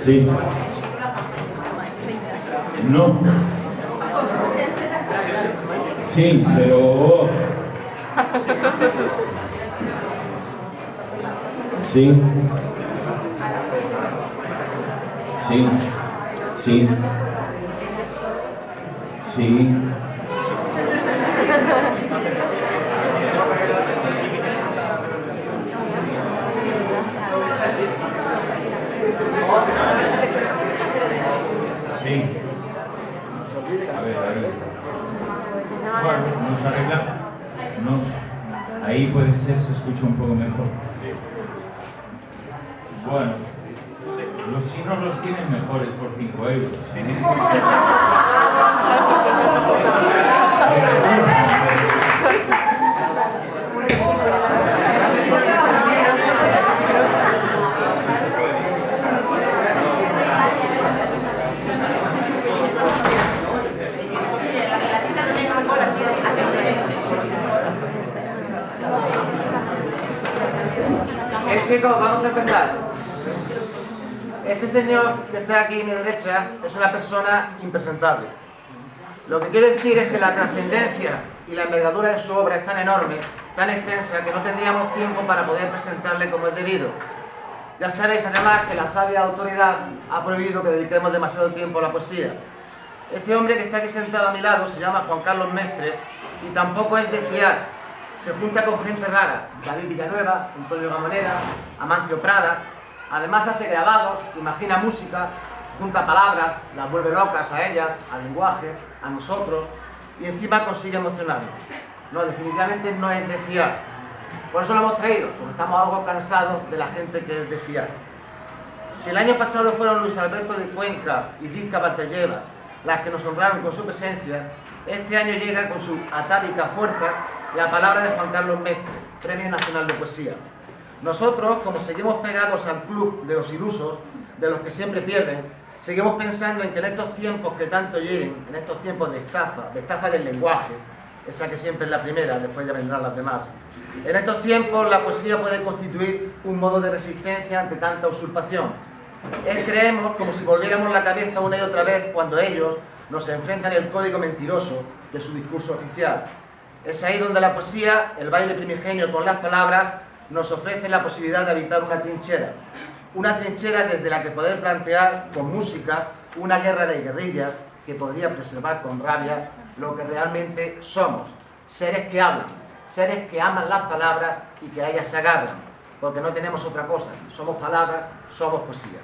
Sí. No. Sí, pero... Sí. Sí. Sí. Sí. Sí. A ver, ahí. Bueno, ¿no se arregla? No. Ahí puede ser, se escucha un poco mejor. Bueno. Los chinos los tienen mejores por 5 euros. Sí, sí, sí. Chicos, vamos a empezar. Este señor que está aquí a mi derecha es una persona impresentable. Lo que quiere decir es que la trascendencia y la envergadura de su obra es tan enorme, tan extensa, que no tendríamos tiempo para poder presentarle como es debido. Ya sabéis además que la sabia autoridad ha prohibido que dediquemos demasiado tiempo a la poesía. Este hombre que está aquí sentado a mi lado se llama Juan Carlos Mestre y tampoco es de fiar. Se junta con gente rara, David Villanueva, Antonio Gamoneda, Amancio Prada. Además hace grabados, imagina música, junta palabras, las vuelve locas a ellas, al lenguaje, a nosotros, y encima consigue emocionarnos. No, definitivamente no es de fiar. Por eso lo hemos traído, porque estamos algo cansados de la gente que es de fiar. Si el año pasado fueron Luis Alberto de Cuenca y Rizka Batalleva las que nos honraron con su presencia, este año llega con su atávica fuerza la palabra de Juan Carlos Mestre, Premio Nacional de Poesía. Nosotros, como seguimos pegados al club de los ilusos, de los que siempre pierden, seguimos pensando en que en estos tiempos que tanto hieren, en estos tiempos de estafa del lenguaje, esa que siempre es la primera, después ya vendrán las demás, en estos tiempos la poesía puede constituir un modo de resistencia ante tanta usurpación. Creemos como si volviéramos la cabeza una y otra vez cuando ellos nos enfrentan el código mentiroso de su discurso oficial. Es ahí donde la poesía, el baile primigenio con las palabras, nos ofrece la posibilidad de habitar una trinchera desde la que poder plantear con música una guerra de guerrillas que podría preservar con rabia lo que realmente somos, seres que hablan, seres que aman las palabras y que a ellas se agarran, porque no tenemos otra cosa, somos palabras, somos poesía.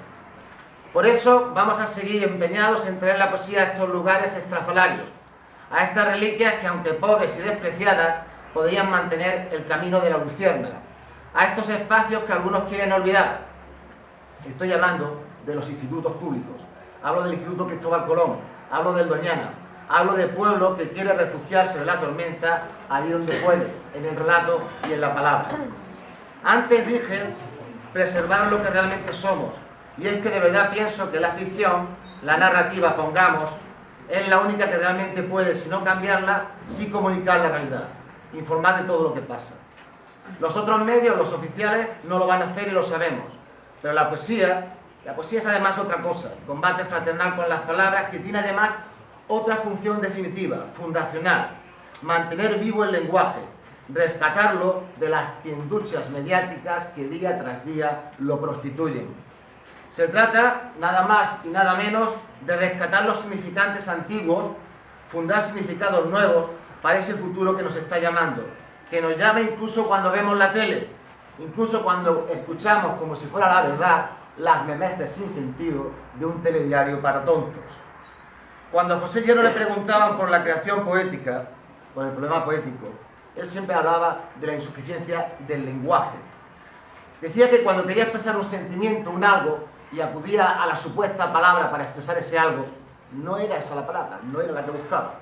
Por eso vamos a seguir empeñados en traer la poesía a estos lugares estrafalarios, a estas reliquias que, aunque pobres y despreciadas, podrían mantener el camino de la luciérnaga, a estos espacios que algunos quieren olvidar. Estoy hablando de los institutos públicos, hablo del Instituto Cristóbal Colón, hablo del Doñana, hablo del pueblo que quiere refugiarse de la tormenta allí donde puede, en el relato y en la palabra. Antes dije preservar lo que realmente somos, y es que de verdad pienso que la ficción, la narrativa, pongamos, es la única que realmente puede, si no cambiarla, sí comunicar la realidad, informar de todo lo que pasa. Los otros medios, los oficiales, no lo van a hacer y lo sabemos, pero la poesía es además otra cosa, combate fraternal con las palabras, que tiene además otra función definitiva, fundacional, mantener vivo el lenguaje, rescatarlo de las tienduchas mediáticas que día tras día lo prostituyen. Se trata, nada más y nada menos, de rescatar los significantes antiguos, fundar significados nuevos para ese futuro que nos está llamando, que nos llama incluso cuando vemos la tele, incluso cuando escuchamos, como si fuera la verdad, las memeces sin sentido de un telediario para tontos. Cuando a José Llero le preguntaban por la creación poética, por el problema poético, él siempre hablaba de la insuficiencia del lenguaje. Decía que cuando quería expresar un sentimiento, un algo, y acudía a la supuesta palabra para expresar ese algo, no era esa la palabra, no era la que buscaba.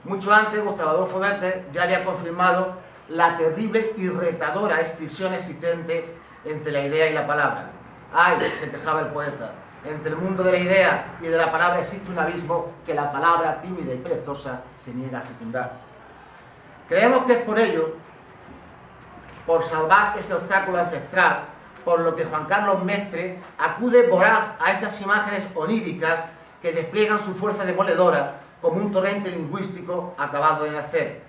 Mucho antes, Gustavo Adolfo Bécquer ya había confirmado la terrible y retadora escisión existente entre la idea y la palabra. ¡Ay!, se quejaba el poeta, entre el mundo de la idea y de la palabra existe un abismo que la palabra tímida y perezosa se niega a secundar. Creemos que es por ello, por salvar ese obstáculo ancestral, por lo que Juan Carlos Mestre acude voraz a esas imágenes oníricas que despliegan su fuerza demoledora como un torrente lingüístico acabado de nacer.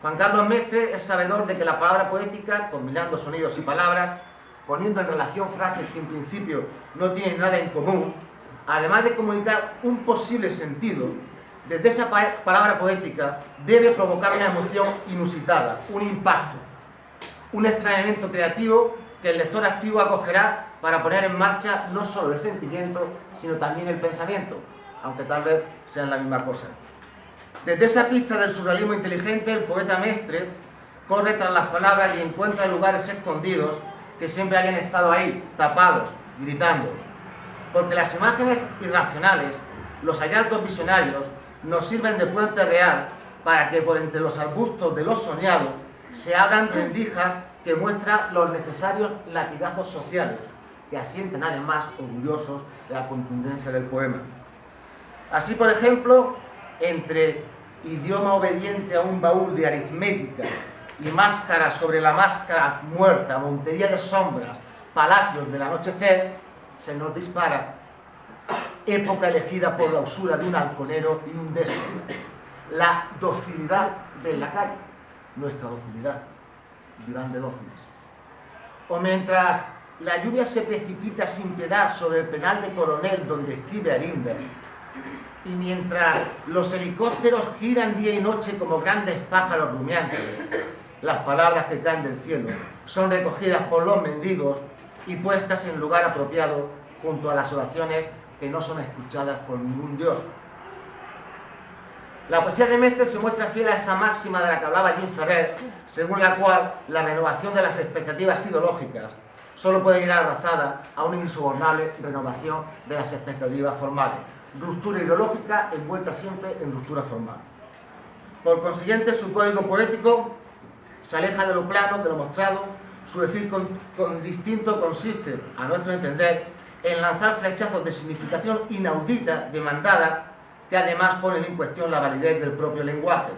Juan Carlos Mestre es sabedor de que la palabra poética, combinando sonidos y palabras, poniendo en relación frases que en principio no tienen nada en común, además de comunicar un posible sentido, desde esa palabra poética debe provocar una emoción inusitada, un impacto, un extrañamiento creativo que el lector activo acogerá para poner en marcha no solo el sentimiento, sino también el pensamiento, aunque tal vez sean la misma cosa. Desde esa pista del surrealismo inteligente, el poeta Mestre corre tras las palabras y encuentra lugares escondidos que siempre habían estado ahí, tapados, gritando. Porque las imágenes irracionales, los hallazgos visionarios, nos sirven de puente real para que por entre los arbustos de lo soñado se abran rendijas que muestran los necesarios latigazos sociales, que asienten además orgullosos de la contundencia del poema. Así, por ejemplo, entre idioma obediente a un baúl de aritmética y máscara sobre la máscara muerta, montería de sombras, palacios del anochecer, se nos dispara época elegida por la usura de un halconero y un déspota, la docilidad del lacayo, nuestra docilidad, Durán de Lóciles. O mientras la lluvia se precipita sin piedad sobre el penal de Coronel donde escribe Arinder, y mientras los helicópteros giran día y noche como grandes pájaros rumiantes, las palabras que caen del cielo son recogidas por los mendigos y puestas en lugar apropiado junto a las oraciones que no son escuchadas por ningún dios. La poesía de Mestre se muestra fiel a esa máxima de la que hablaba Jim Ferrer, según la cual la renovación de las expectativas ideológicas solo puede ir abrazada a una insobornable renovación de las expectativas formales. Ruptura ideológica envuelta siempre en ruptura formal. Por consiguiente, su código poético se aleja de lo plano, de lo mostrado. Su decir con distinto consiste, a nuestro entender, en lanzar flechazos de significación inaudita, demandada, que además ponen en cuestión la validez del propio lenguaje.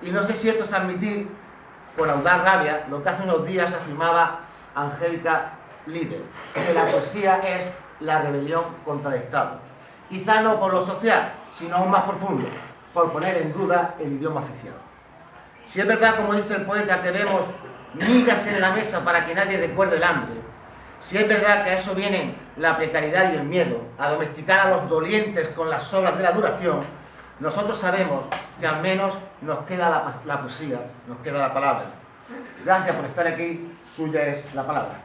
Y no sé si esto es admitir, con audaz rabia, lo que hace unos días afirmaba Angélica Líder, que la poesía es la rebelión contra el Estado. Quizá no por lo social, sino aún más profundo, por poner en duda el idioma oficial. Si es verdad, como dice el poeta, que vemos migas en la mesa para que nadie recuerde el hambre, si es verdad que a eso vienen la precariedad y el miedo, a domesticar a los dolientes con las sobras de la duración, nosotros sabemos que al menos nos queda la poesía, nos queda la palabra. Gracias por estar aquí, suya es la palabra.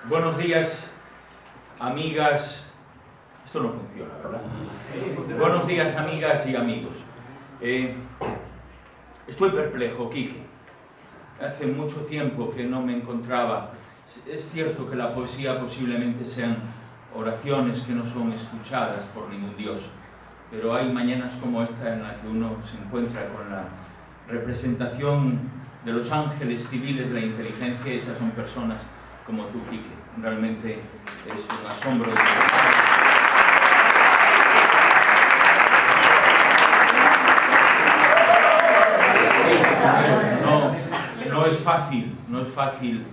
Buenos días, amigas. Esto no funciona, ¿verdad? Buenos días, amigas y amigos. Estoy perplejo, Quique. Hace mucho tiempo que no me encontraba. Es cierto que la poesía posiblemente sean oraciones que no son escuchadas por ningún dios, pero hay mañanas como esta en la que uno se encuentra con la representación de los ángeles civiles de la inteligencia, y esas son personas como tú, Quique. Realmente es un asombro. No es fácil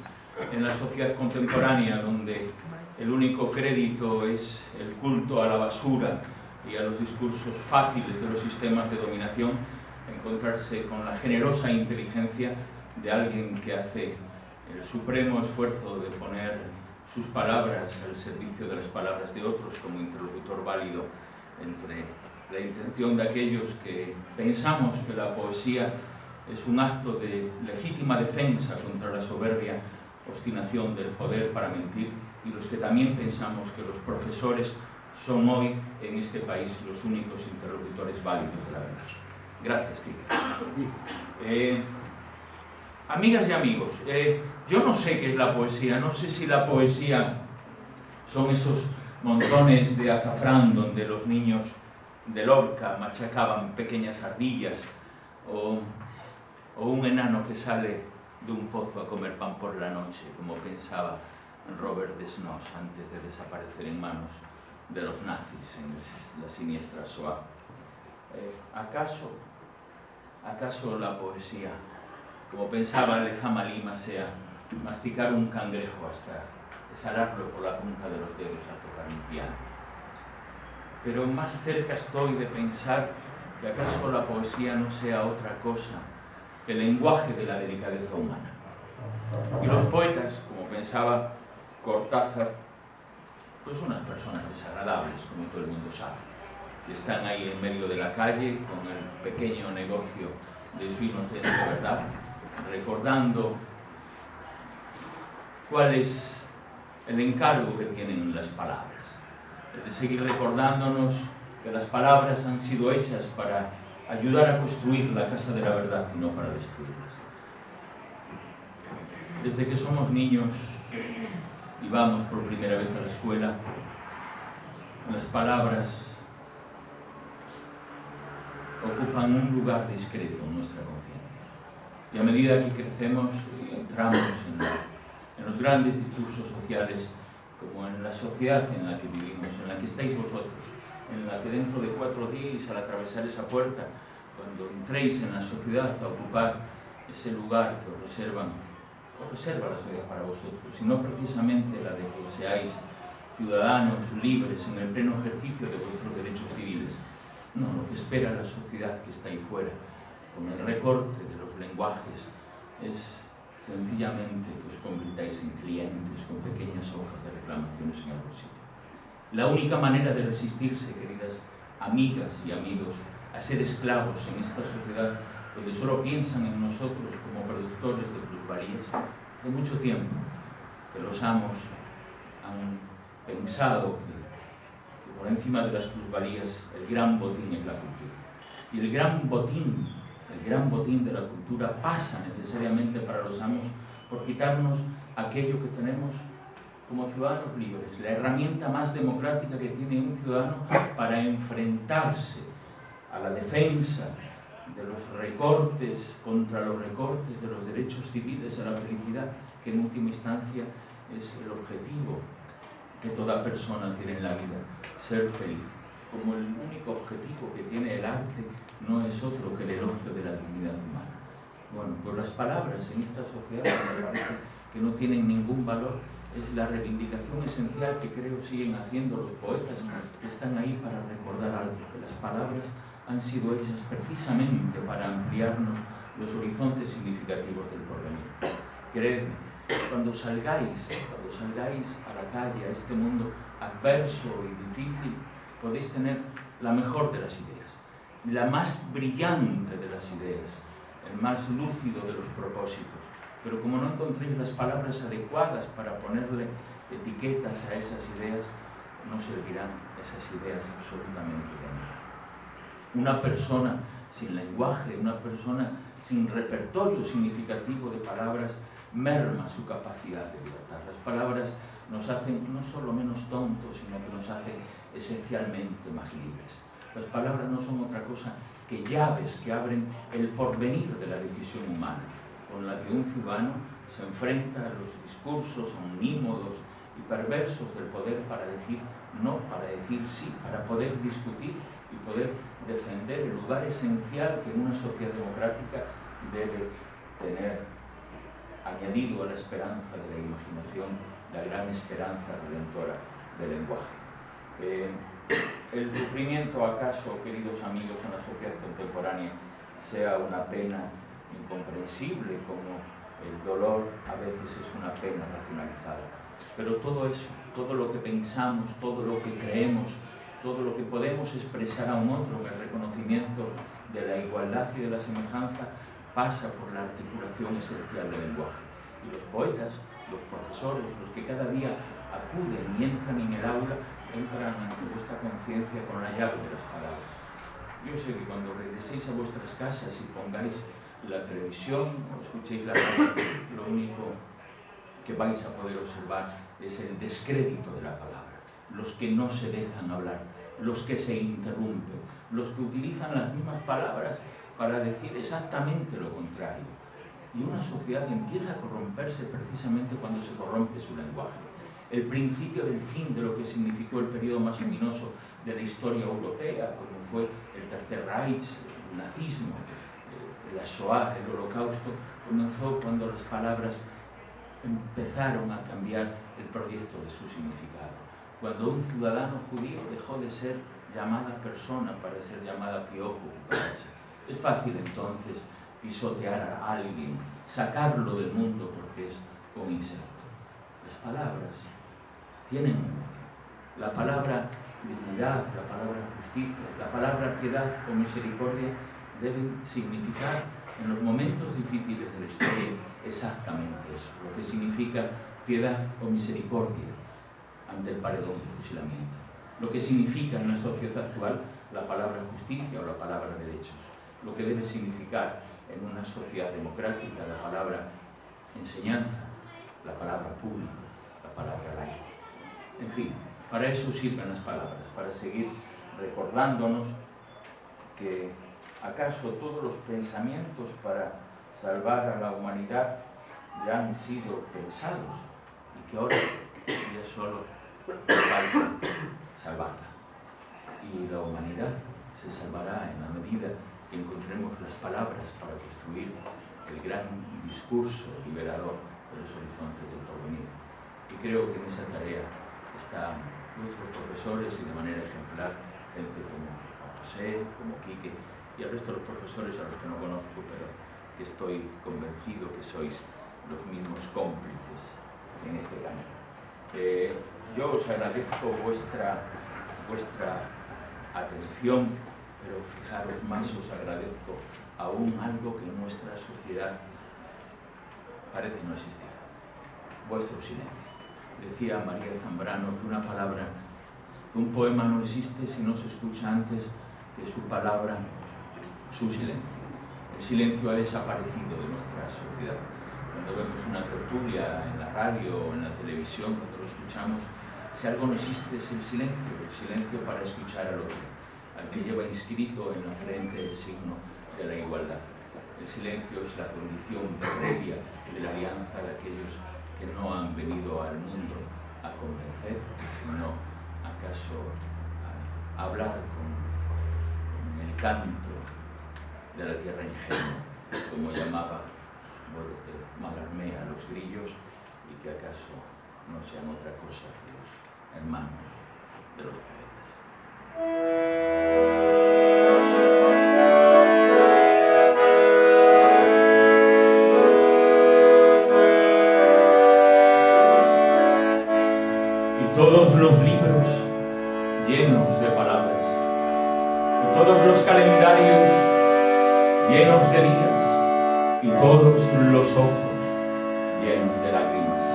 en la sociedad contemporánea, donde el único crédito es el culto a la basura y a los discursos fáciles de los sistemas de dominación, encontrarse con la generosa inteligencia de alguien que hace el supremo esfuerzo de poner sus palabras al servicio de las palabras de otros como interlocutor válido entre la intención de aquellos que pensamos que la poesía es un acto de legítima defensa contra la soberbia obstinación del poder para mentir, y los que también pensamos que los profesores son hoy en este país los únicos interlocutores válidos de la verdad. Gracias, Quique. Amigas y amigos, yo no sé qué es la poesía, no sé si la poesía son esos montones de azafrán donde los niños de Lorca machacaban pequeñas ardillas, o un enano que sale de un pozo a comer pan por la noche, como pensaba Robert Desnos antes de desaparecer en manos de los nazis en la siniestra Shoah. ¿Acaso la poesía, como pensaba Lezama Lima, sea masticar un cangrejo hasta exhalarlo por la punta de los dedos al tocar un piano? Pero más cerca estoy de pensar que acaso la poesía no sea otra cosa que el lenguaje de la delicadeza humana. Y los poetas, como pensaba Cortázar, pues unas personas desagradables, como todo el mundo sabe, que están ahí en medio de la calle con el pequeño negocio de vinos de verdad, recordando cuál es el encargo que tienen las palabras. Es de seguir recordándonos que las palabras han sido hechas para ayudar a construir la casa de la verdad y no para destruirlas. Desde que somos niños y vamos por primera vez a la escuela, las palabras ocupan un lugar discreto en nuestra conciencia. Y a medida que crecemos y entramos en los grandes discursos sociales, como en la sociedad en la que vivimos, en la que estáis vosotros, en la que dentro de 4 días, al atravesar esa puerta, cuando entréis en la sociedad a ocupar ese lugar que os reserva la sociedad para vosotros, sino precisamente la de que seáis ciudadanos libres en el pleno ejercicio de vuestros derechos civiles. No, lo que espera la sociedad que está ahí fuera, con el recorte de los lenguajes, es sencillamente que os convirtáis en clientes con pequeñas hojas de reclamaciones en el bolsillo. La única manera de resistirse, queridas amigas y amigos, a ser esclavos en esta sociedad donde solo piensan en nosotros como productores de plusvalías, hace mucho tiempo que los amos han pensado que por encima de las plusvalías el gran botín es la cultura. Y el gran botín de la cultura pasa necesariamente para los amos por quitarnos aquello que tenemos como ciudadanos libres, la herramienta más democrática que tiene un ciudadano para enfrentarse a la defensa de los recortes, contra los recortes de los derechos civiles, a la felicidad, que en última instancia es el objetivo que toda persona tiene en la vida, ser feliz. Como el único objetivo que tiene el arte no es otro que el elogio de la dignidad humana. Bueno, pues las palabras en esta sociedad me parece que no tienen ningún valor. Es la reivindicación esencial que creo siguen haciendo los poetas que están ahí para recordar algo, que las palabras han sido hechas precisamente para ampliarnos los horizontes significativos del porvenir. Creedme, cuando salgáis a la calle, a este mundo adverso y difícil, podéis tener la mejor de las ideas, la más brillante de las ideas, el más lúcido de los propósitos, pero como no encontréis las palabras adecuadas para ponerle etiquetas a esas ideas, no servirán esas ideas absolutamente de nada. Una persona sin lenguaje, una persona sin repertorio significativo de palabras, merma su capacidad de libertad. Las palabras nos hacen no solo menos tontos, sino que nos hacen esencialmente más libres. Las palabras no son otra cosa que llaves que abren el porvenir de la decisión humana, con la que un ciudadano se enfrenta a los discursos omnímodos y perversos del poder para decir no, para decir sí, para poder discutir y poder defender el lugar esencial que una sociedad democrática debe tener, añadido a la esperanza de la imaginación, la gran esperanza redentora del lenguaje. ¿El sufrimiento acaso, queridos amigos, en la sociedad contemporánea sea una pena incomprensible, como el dolor a veces es una pena racionalizada? Pero todo eso, todo lo que pensamos, todo lo que creemos, todo lo que podemos expresar a un otro en el reconocimiento de la igualdad y de la semejanza, pasa por la articulación esencial del lenguaje. Y los poetas, los profesores, los que cada día acuden y entran en el aula, entran ante vuestra conciencia con la llave de las palabras. Yo sé que cuando regreséis a vuestras casas y pongáis la televisión o escuchéis la radio, lo único que vais a poder observar es el descrédito de la palabra. Los que no se dejan hablar los que se interrumpen, los que utilizan las mismas palabras para decir exactamente lo contrario. Y una sociedad empieza a corromperse precisamente cuando se corrompe su lenguaje. El principio del fin de lo que significó el periodo más luminoso de la historia europea, como fue el Tercer Reich, el nazismo, la Shoah, el Holocausto, comenzó cuando las palabras empezaron a cambiar el proyecto de su significado. Cuando un ciudadano judío dejó de ser llamada persona para ser llamada piojo. Es fácil entonces pisotear a alguien, sacarlo del mundo porque es un insecto. Las palabras tienen la palabra dignidad, la palabra justicia, la palabra piedad o misericordia deben significar en los momentos difíciles de la historia exactamente eso, lo que significa piedad o misericordia ante el paredón de fusilamiento, lo que significa en la sociedad actual la palabra justicia o la palabra derechos, lo que debe significar en una sociedad democrática la palabra enseñanza, la palabra público, la palabra laico. En fin, para eso sirven las palabras, para seguir recordándonos que acaso todos los pensamientos para salvar a la humanidad ya han sido pensados y que ahora ya solo falta salvarla. Y la humanidad se salvará en la medida que encontremos las palabras para construir el gran discurso liberador de los horizontes del porvenir. Y creo que en esa tarea están nuestros profesores y de manera ejemplar gente como José, como Quique y al resto de los profesores a los que no conozco, pero que estoy convencido que sois los mismos cómplices en este camino. Yo os agradezco vuestra atención, pero fijaros más, os agradezco aún algo que en nuestra sociedad parece no existir: vuestro silencio. Decía María Zambrano que una palabra, que un poema no existe si no se escucha antes que su palabra, su silencio. El silencio ha desaparecido de nuestra sociedad. Cuando vemos una tertulia en la radio o en la televisión, cuando lo escuchamos, si algo no existe es el silencio para escuchar al otro, al que lleva inscrito en la frente el signo de la igualdad. El silencio es la condición previa de la alianza de aquellos que no han venido al mundo a convencer, sino acaso a hablar con el canto de la tierra ingenua, como llamaba Mallarmé a los grillos, y que acaso no sean otra cosa que los hermanos de los poetas. Todos los libros llenos de palabras, y todos los calendarios llenos de días, y todos los ojos llenos de lágrimas.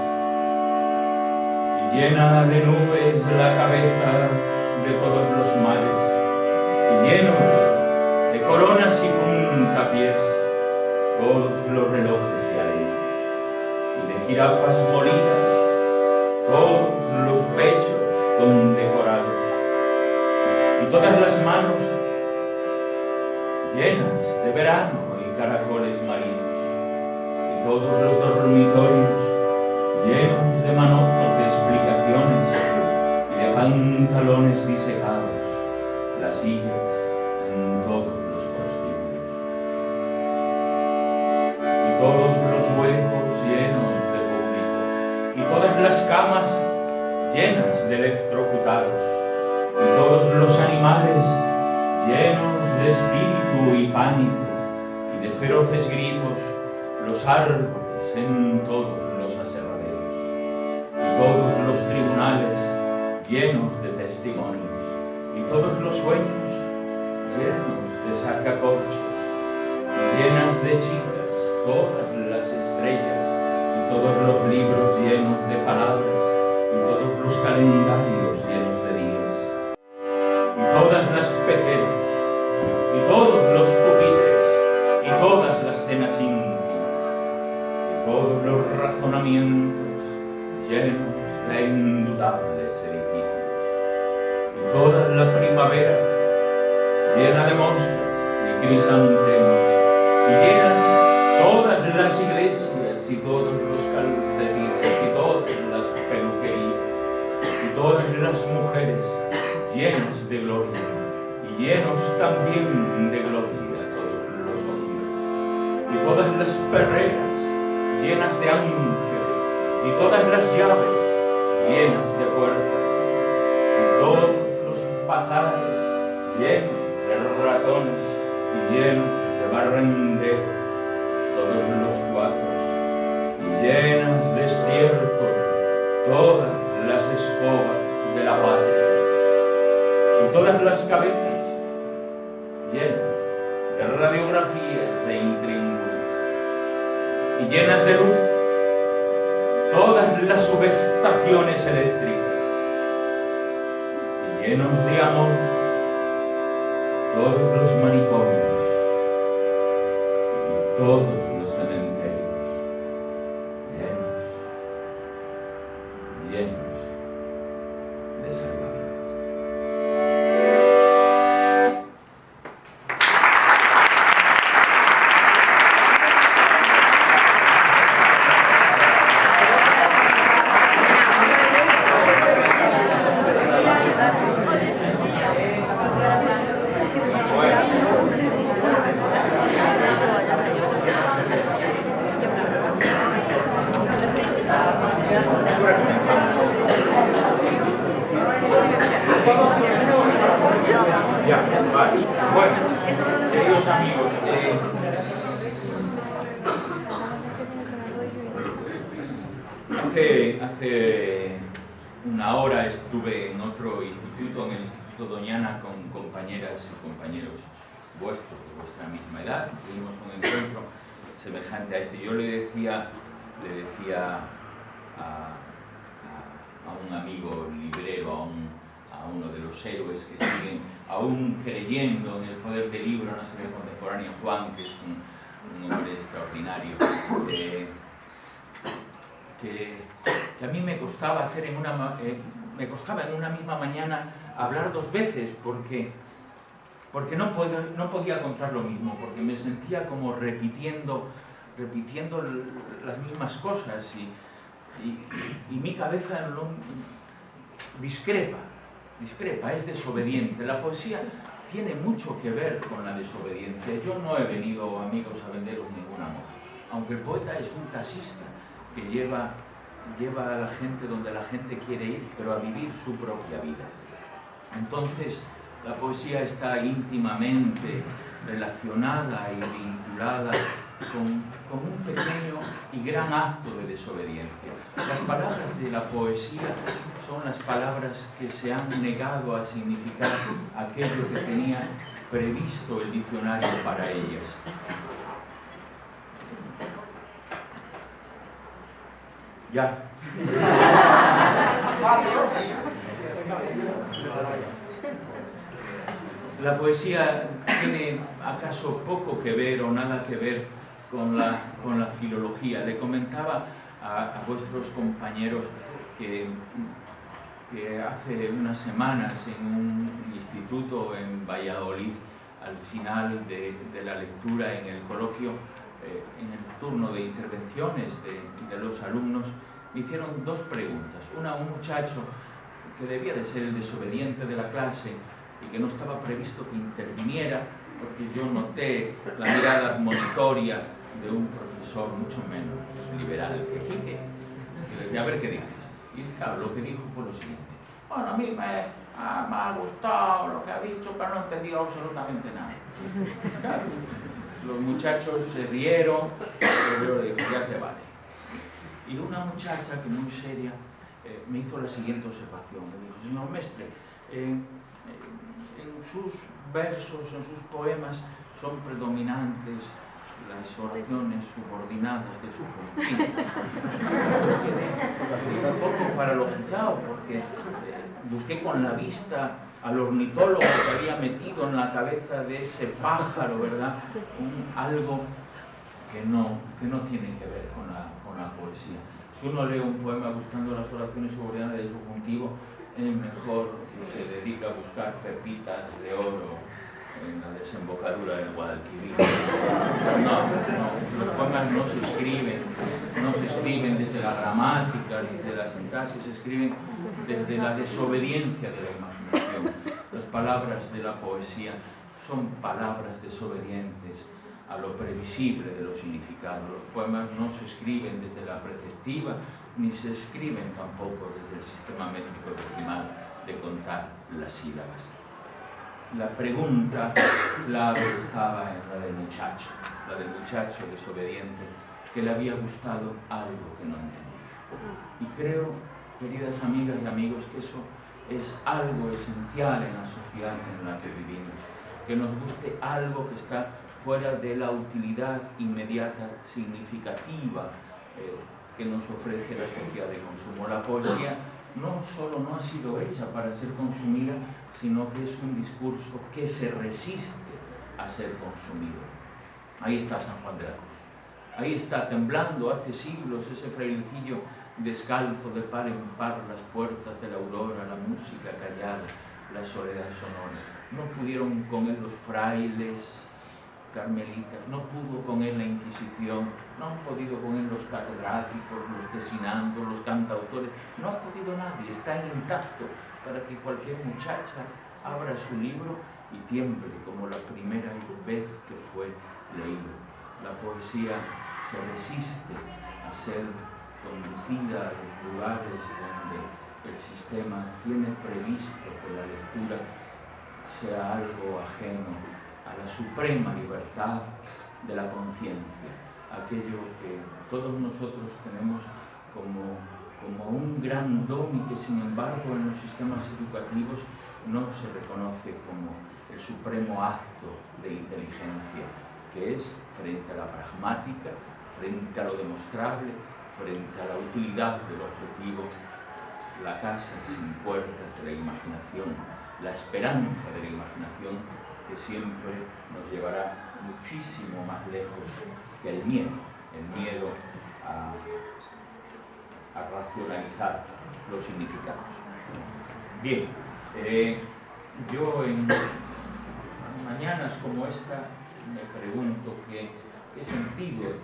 Y llena de nubes la cabeza de todos los mares, y llenos de coronas y puntapiés todos los relojes de arena, y de jirafas molidas todos los pechos condecorados, y todas las manos llenas de verano y caracoles marinos, y todos los dormitorios llenos de manojos de explicaciones y de pantalones disecados, las sillas en todos los prostíbulos, y todos los huecos llenos de público, y todas las camas llenas de electrocutados, y todos los animales llenos de espíritu y pánico, y de feroces gritos, los árboles en todos los aserraderos, y todos los tribunales llenos de testimonios, y todos los sueños llenos de sacacorchos, y llenas de chicas todas las estrellas, y todos los libros llenos de palabras, y todos los calendarios llenos de días, y todas las peceras, y todos los pupitres, y todas las cenas íntimas, y todos los razonamientos llenos de indudables edificios, y toda la primavera primavera, llena de moscas y crisantemos, y llenas todas las iglesias y todos los calcetines y todas las peluquerías y todas las mujeres llenas de gloria y llenos también de gloria todos los hombres y todas las perreras llenas de ángeles y todas las llaves llenas de puertas y todos los pajares llenos de ratones y llenos de barrenderos, todos los cuadros y llenas de estiércol todas las escobas de la patria y todas las cabezas llenas de radiografías e intríngulis y llenas de luz todas las subestaciones eléctricas y llenos de amor todos los manicomios y todos los cementerios llenos de salvavidas. Ya, vale. Bueno, queridos amigos, hace una hora estuve en otro instituto, en el Instituto Doñana, con compañeras y compañeros vuestros, de vuestra misma edad. Tuvimos un encuentro semejante a este. Yo le decía a un amigo librero, a uno de los héroes que siguen aún creyendo en el poder del libro, no sé, contemporáneo, Juan, que es un hombre extraordinario, que a mí me costaba hacer en una misma mañana hablar dos veces, porque no podía contar lo mismo, porque me sentía como repitiendo las mismas cosas y mi cabeza discrepa, es desobediente. La poesía tiene mucho que ver con la desobediencia. Yo no he venido, amigos, a venderos ninguna moda, aunque el poeta es un taxista que lleva a la gente donde la gente quiere ir, pero a vivir su propia vida. Entonces, la poesía está íntimamente relacionada y vinculada con un pequeño y gran acto de desobediencia. Las palabras de la poesía son las palabras que se han negado a significar aquello que tenía previsto el diccionario para ellas. Ya. La poesía tiene acaso poco que ver o nada que ver con la filología. Le comentaba a vuestros compañeros que hace unas semanas en un instituto en Valladolid, al final de la lectura, en el coloquio, en el turno de intervenciones de los alumnos, me hicieron dos preguntas. Una, un muchacho que debía de ser el desobediente de la clase y que no estaba previsto que interviniera, porque yo noté la mirada admonitoria de un profesor mucho menos liberal que Quique. Y le dije, a ver qué dices. Y claro, lo que dijo fue lo siguiente: bueno, a mí me ha gustado lo que ha dicho, pero no he entendido absolutamente nada. Claro, los muchachos se rieron, pero yo le dije, ya te vale. Y una muchacha que muy seria me hizo la siguiente observación. Me dijo, señor mestre, en sus versos, en sus poemas, son predominantes las oraciones subordinadas de su conjunto. Un poco paralogizado, porque busqué con la vista al ornitólogo que había metido en la cabeza de ese pájaro, ¿verdad? Algo que no tiene que ver con la poesía. Si uno lee un poema buscando las oraciones subordinadas del subjuntivo, es mejor que se dedique ir a buscar pepitas de oro en la desembocadura del Guadalquivir. No, los poemas no se escriben desde la gramática, desde la sintaxis, se escriben desde la desobediencia de la imaginación. Las palabras de la poesía son palabras desobedientes a lo previsible de los significados. Los poemas no se escriben desde la preceptiva, ni se escriben tampoco desde el sistema métrico decimal de contar las sílabas. La pregunta clave estaba en la del muchacho desobediente, que le había gustado algo que no entendía. Y creo, queridas amigas y amigos, que eso es algo esencial en la sociedad en la que vivimos, que nos guste algo que está fuera de la utilidad inmediata, significativa, que nos ofrece la sociedad de consumo. La poesía no solo no ha sido hecha para ser consumida, sino que es un discurso que se resiste a ser consumido. Ahí está San Juan de la Cruz. Ahí está, temblando hace siglos, ese frailecillo descalzo de par en par las puertas de la aurora, la música callada, la soledad sonora. No pudieron con él los frailes carmelitas, no pudo con él la Inquisición, no han podido con él los catedráticos, los tesinandos, los cantautores, no ha podido nadie, está intacto para que cualquier muchacha abra su libro y tiemble como la primera vez que fue leído. La poesía se resiste a ser conducida a los lugares donde el sistema tiene previsto que la lectura sea algo ajeno a la suprema libertad de la conciencia, aquello que todos nosotros tenemos como un gran don y que sin embargo en los sistemas educativos no se reconoce como el supremo acto de inteligencia, que es frente a la pragmática, frente a lo demostrable, frente a la utilidad del objetivo, la casa sin puertas de la imaginación, la esperanza de la imaginación, que siempre nos llevará muchísimo más lejos que el miedo a racionalizar los significados. Bien, yo en mañanas como esta me pregunto qué sentido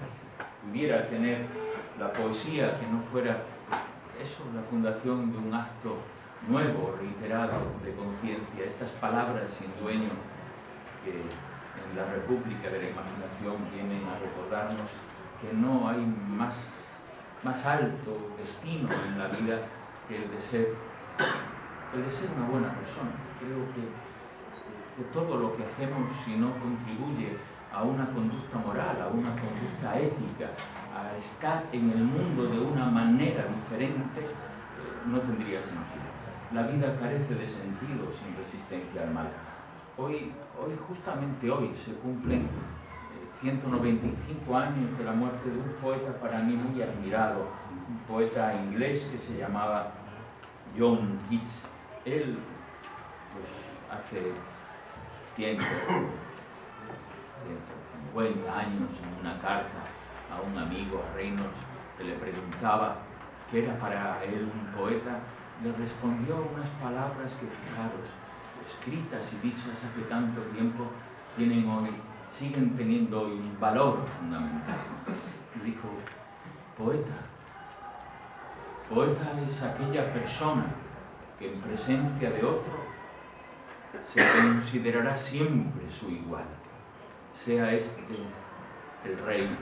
pudiera tener la poesía que no fuera eso, la fundación de un acto nuevo, reiterado, de conciencia, estas palabras sin dueño que en la República de la Imaginación vienen a recordarnos que no hay más alto destino en la vida que el de ser una buena persona. Creo que todo lo que hacemos, si no contribuye a una conducta moral, a una conducta ética, a estar en el mundo de una manera diferente, no tendría sentido. La vida carece de sentido sin resistencia al mal. Justamente hoy, se cumplen 195 años de la muerte de un poeta para mí muy admirado, un poeta inglés que se llamaba John Keats. Él, pues, hace 150 años, en una carta a un amigo, a Reynolds, que le preguntaba qué era para él un poeta, le respondió unas palabras que, fijaros, escritas y dichas hace tanto tiempo, siguen teniendo hoy un valor fundamental. Y dijo: poeta es aquella persona que en presencia de otro se considerará siempre su igual, sea este el rey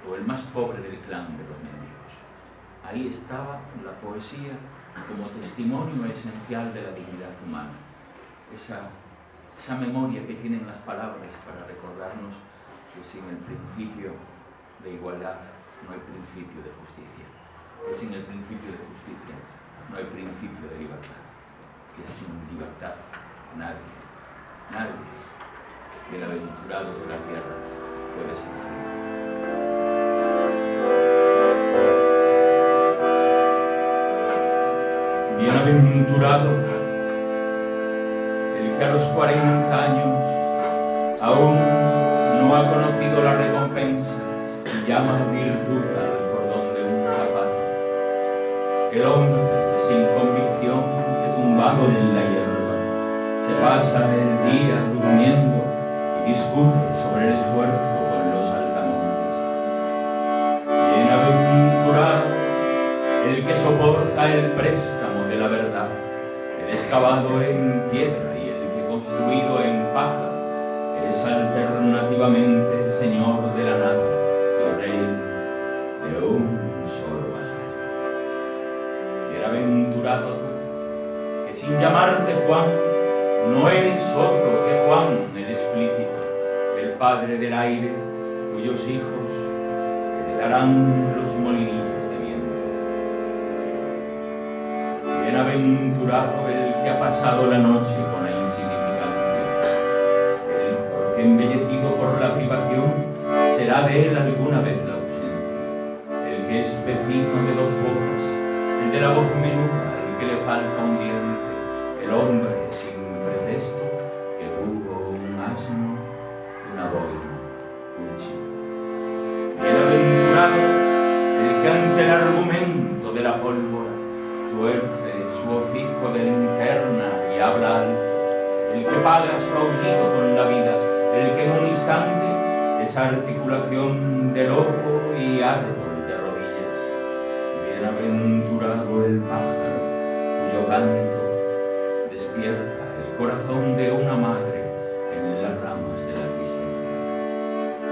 o el más pobre del clan de los mendigos. Ahí estaba la poesía como testimonio esencial de la dignidad humana, esa memoria que tienen las palabras para recordarnos que sin el principio de igualdad no hay principio de justicia, que sin el principio de justicia no hay principio de libertad, que sin libertad nadie, bienaventurados de la tierra, puede ser feliz. Bienaventurado el que a los 40 años aún no ha conocido la recompensa y llama virtud al cordón de un zapato. El hombre sin convicción que tumbado en la hierba pasa el día durmiendo y discute sobre el esfuerzo con los altamontes. Bienaventurado el que soporta el préstamo de la verdad, el excavado en piedra y el que construido en paja es alternativamente señor de la nada y rey de un solo vasallo. Bienaventurado tú, que sin llamarte Juan, no eres otro que Juan el explícito, el padre del aire, cuyos hijos heredarán los molinitos de viento. Bienaventurado el que ha pasado la noche con la insignificancia, el porque embellecido por la privación será de él alguna vez la ausencia, el que es vecino de dos bocas, el de la voz menuda, el que le falta un diente, el hombre sin pretexto que tuvo un asno, una boina, un chivo. Bienaventurado el que ante el argumento de la pólvora tuerce su hocico de linterna y habla alto, el que paga su aullido con la vida, el que en un instante es articulación de lobo y árbol de rodillas. Bienaventurado el pájaro cuyo canto despierta el corazón de una madre en las ramas de la tristeza.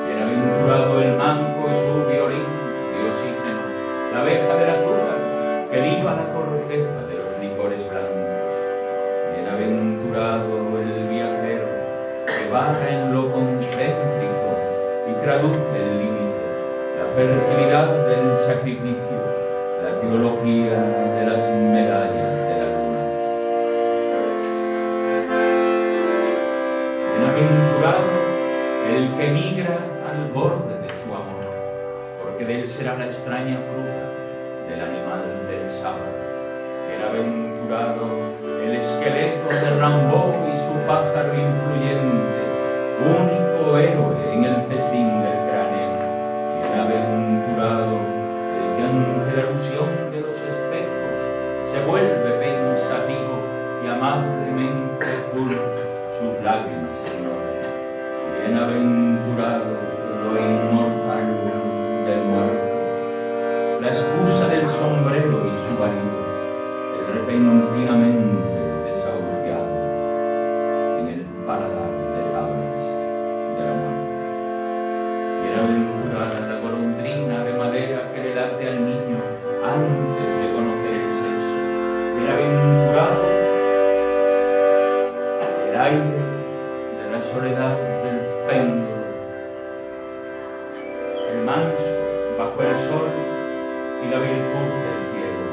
Bienaventurado el manco y su violín de oxígeno, la abeja del azúcar que liba la corteza de los licores blancos. Bienaventurado el viajero que vaga en lo concéntrico y traduce el límite, la fertilidad del sacrificio, la teología de las medallas de la luna. Bienaventurado el que migra al borde de su amor, porque de él será la extraña fruta del animal del sábado. Bienaventurado el esqueleto de Rimbaud y su pájaro influyente, único héroe en el festín del cráneo. Bienaventurado el que ante la ilusión de los espejos se vuelve pensativo y amablemente azul sus lágrimas ignoran. Bienaventurado lo inmortal del muerto, la excusa del sombrero y su marido, el repentinamente desahuciado en el paladar de cables de la muerte. Bienaventurada la golondrina de madera que le late al niño antes de conocer el sexo. Bienaventurado el aire de la soledad del péndulo, el manso bajo el sol y la virtud del cielo,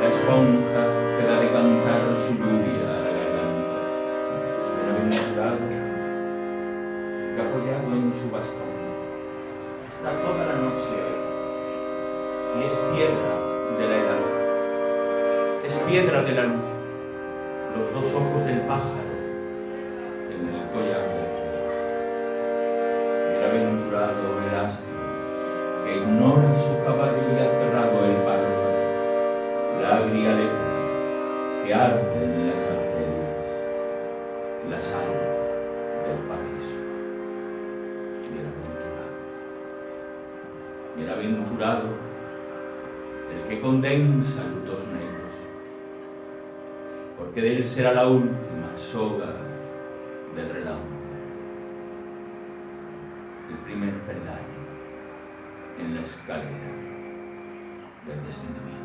la esponja que da de cantar su lluvia a la garganta. Bienaventurado que apoyado en su bastón está toda la noche ahí y es piedra de la edad, es piedra de la luz, los dos ojos del pájaro en el collar del cielo. Bienaventurado el astro que ignora su caballo y ha cerrado el párpado, la agria lepra que arde en las arterias, la sal del paraíso. Bienaventurado. Bienaventurado el que condensa lutos negros, porque de él será la última soga del relámpago, el primer peldaño en la escalera del descendimiento.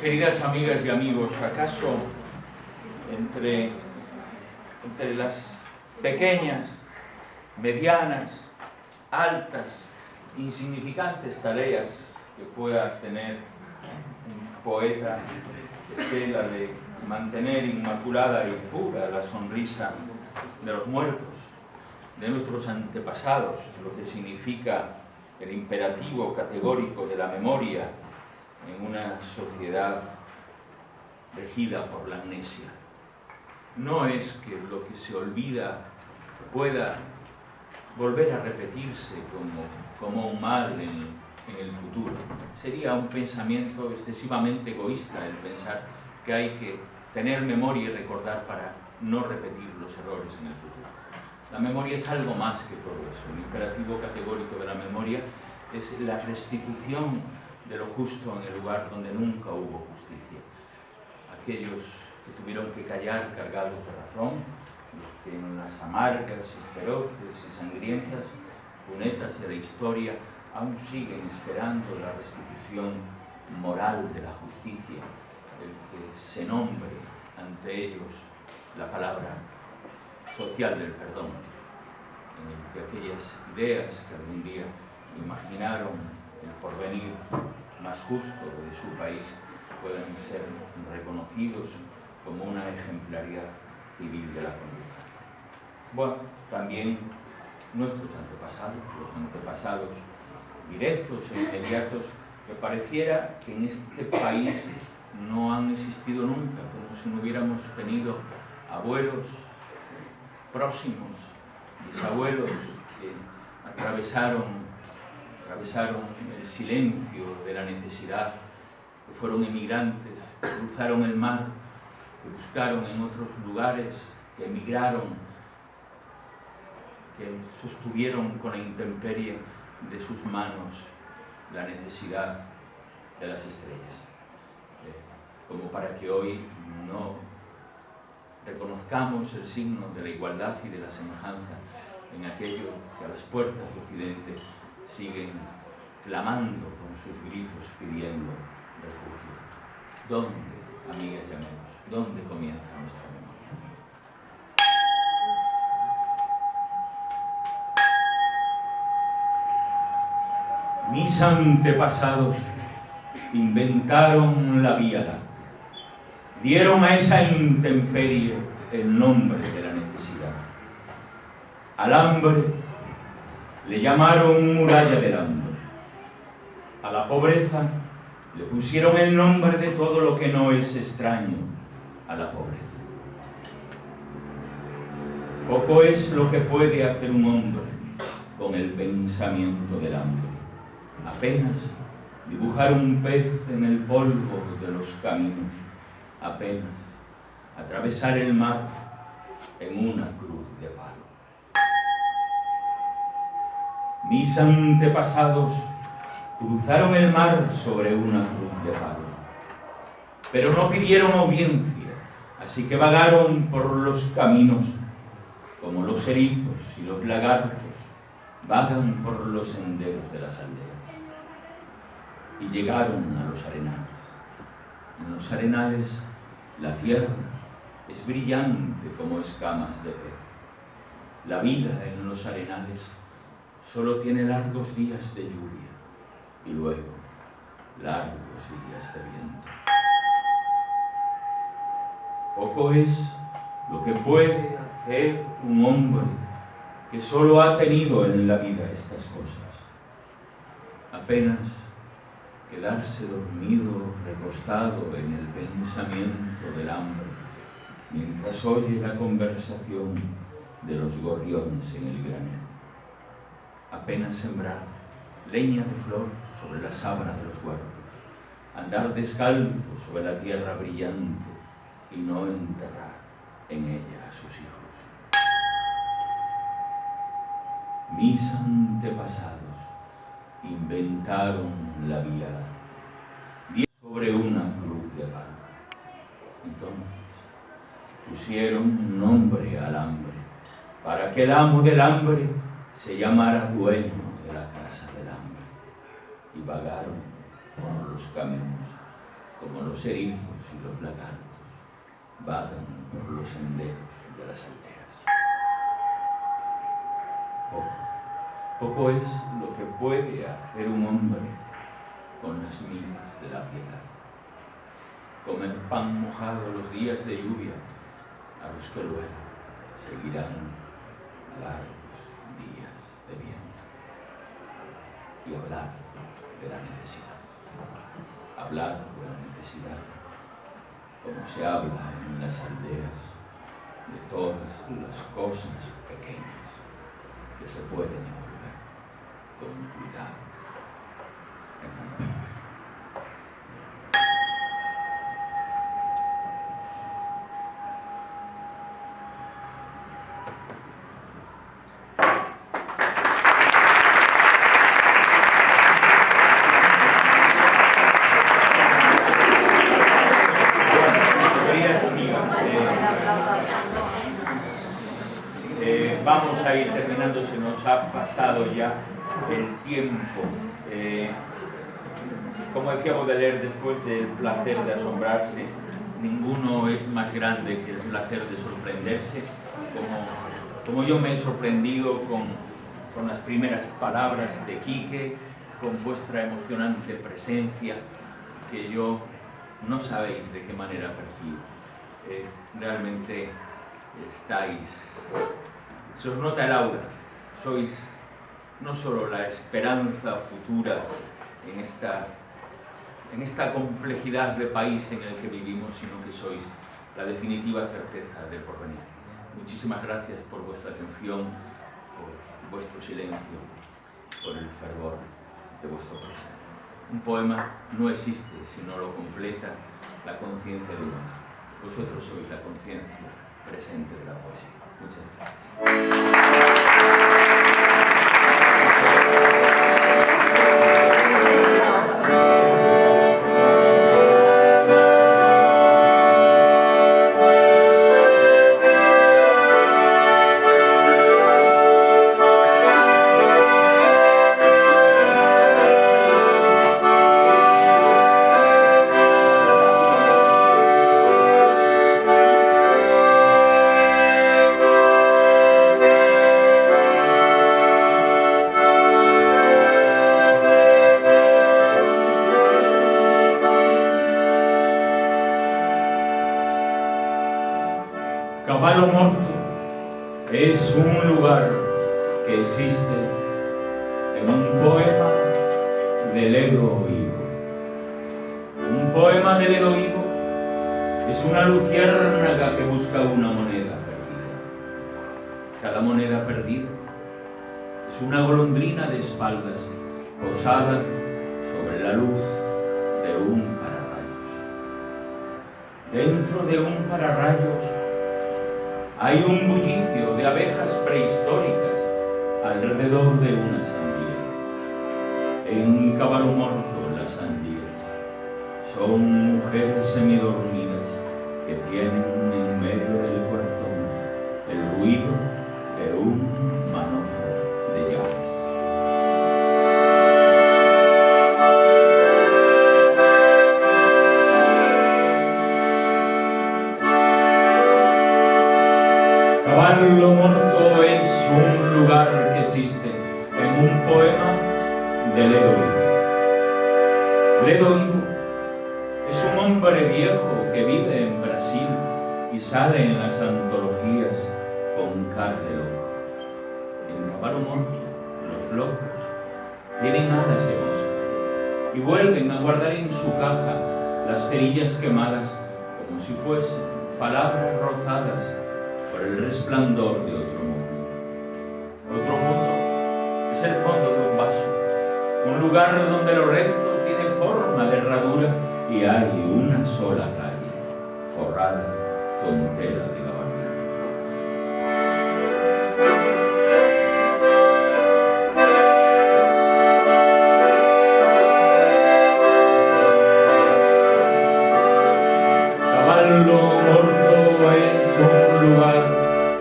Queridas amigas y amigos, ¿acaso entre las pequeñas, medianas, altas, insignificantes tareas que pueda tener un poeta esté la de mantener inmaculada y pura la sonrisa de los muertos, de nuestros antepasados, lo que significa el imperativo categórico de la memoria en una sociedad regida por la amnesia? No es que lo que se olvida pueda volver a repetirse como un mal en el futuro. Sería un pensamiento excesivamente egoísta el pensar que hay que tener memoria y recordar para no repetir los errores en el futuro. La memoria es algo más que todo eso. El imperativo categórico de la memoria es la restitución de lo justo en el lugar donde nunca hubo justicia. Aquellos que tuvieron que callar cargados de razón, los que en las amargas y feroces y sangrientas cunetas de la historia aún siguen esperando la restitución moral de la justicia, el que se nombre ante ellos la palabra social del perdón, en el que aquellas ideas que algún día imaginaron el porvenir más justo de su país puedan ser reconocidos como una ejemplaridad civil de la conducta. Bueno, también nuestros antepasados, los antepasados directos e inmediatos, que pareciera que en este país no han existido nunca, como si no hubiéramos tenido abuelos próximos, bisabuelos que atravesaron el silencio de la necesidad, que fueron emigrantes, que cruzaron el mar, que buscaron en otros lugares, que emigraron, que sostuvieron con la intemperie de sus manos la necesidad de las estrellas. Como para que hoy no reconozcamos el signo de la igualdad y de la semejanza en aquello que a las puertas de Occidente siguen clamando con sus gritos pidiendo refugio. ¿Dónde, amigas y amigos, dónde comienza nuestra memoria? Mis antepasados inventaron la Vía Láctea, dieron a esa intemperie el nombre de la necesidad. Al hambre le llamaron muralla del hambre. A la pobreza le pusieron el nombre de todo lo que no es extraño a la pobreza. Poco es lo que puede hacer un hombre con el pensamiento del hambre. Apenas dibujar un pez en el polvo de los caminos, apenas atravesar el mar en una cruz de palo. Mis antepasados cruzaron el mar sobre una cruz de palo, pero no pidieron audiencia, así que vagaron por los caminos como los erizos y los lagartos vagan por los senderos de las aldeas. Y llegaron a los arenales. En los arenales la tierra es brillante como escamas de pez. La vida en los arenales solo tiene largos días de lluvia y luego largos días de viento. Poco es lo que puede hacer un hombre que solo ha tenido en la vida estas cosas. Apenas quedarse dormido, recostado en el pensamiento del hambre, mientras oye la conversación de los gorriones en el granero. Apenas sembrar leña de flor sobre la sabana de los huertos, andar descalzo sobre la tierra brillante y no enterrar en ella a sus hijos. Mis antepasados inventaron la vía sobre una cruz de palo. Entonces pusieron nombre al hambre, para que el amo del hambre se llamara dueño de la casa del hambre, y vagaron por los caminos como los erizos y los lagartos, vagan por los senderos de las aldeas. Poco es lo que puede hacer un hombre con las migas de la piedad. Comer pan mojado los días de lluvia, a los que luego seguirán largos días de viento. Y hablar de la necesidad. Hablar de la necesidad, como se habla en las aldeas de todas las cosas pequeñas que se pueden envolver con cuidado en un papel. Vamos a ir terminando, se nos ha pasado ya el tiempo. Como decía Baudelaire, después del placer de asombrarse, ninguno es más grande que el placer de sorprenderse. Como yo me he sorprendido con las primeras palabras de Quique, con vuestra emocionante presencia, que yo no sabéis de qué manera percibo. Realmente se os nota el aura, sois no solo la esperanza futura en esta complejidad de país en el que vivimos, sino que sois la definitiva certeza del porvenir. Muchísimas gracias por vuestra atención, por vuestro silencio, por el fervor de vuestro presente. Un poema no existe si no lo completa la conciencia de un otro. Vosotros sois la conciencia presente de la poesía. Muchas gracias. Caballo Morto es un lugar que existe en un poema de Ledo Ivo. Un poema de Ledo Ivo es una luciérnaga que busca una moneda perdida. Cada moneda perdida es una golondrina de espaldas posada sobre la luz de un pararrayos. Dentro de un pararrayos hay un bullicio de abejas prehistóricas alrededor de una sandía. En Caballo Morto las sandías son mujeres semidormidas que tienen en medio del corazón el ruido de un manojo de llaves. Caballo Morto es un lugar que existe en un poema de Ledo Ivo. Ledo Ivo es un hombre viejo que vive en Brasil y sale en las antologías con cara de loco. En Caballo Morto, los locos tienen alas de mosca y vuelven a guardar en su caja las cerillas quemadas como si fuesen palabras rozadas por el resplandor de otro mundo. Otro mundo es el fondo de un vaso, un lugar donde lo recto tiene forma de herradura y hay una sola calle, forrada con tela de gabardina. Caballo Morto es un lugar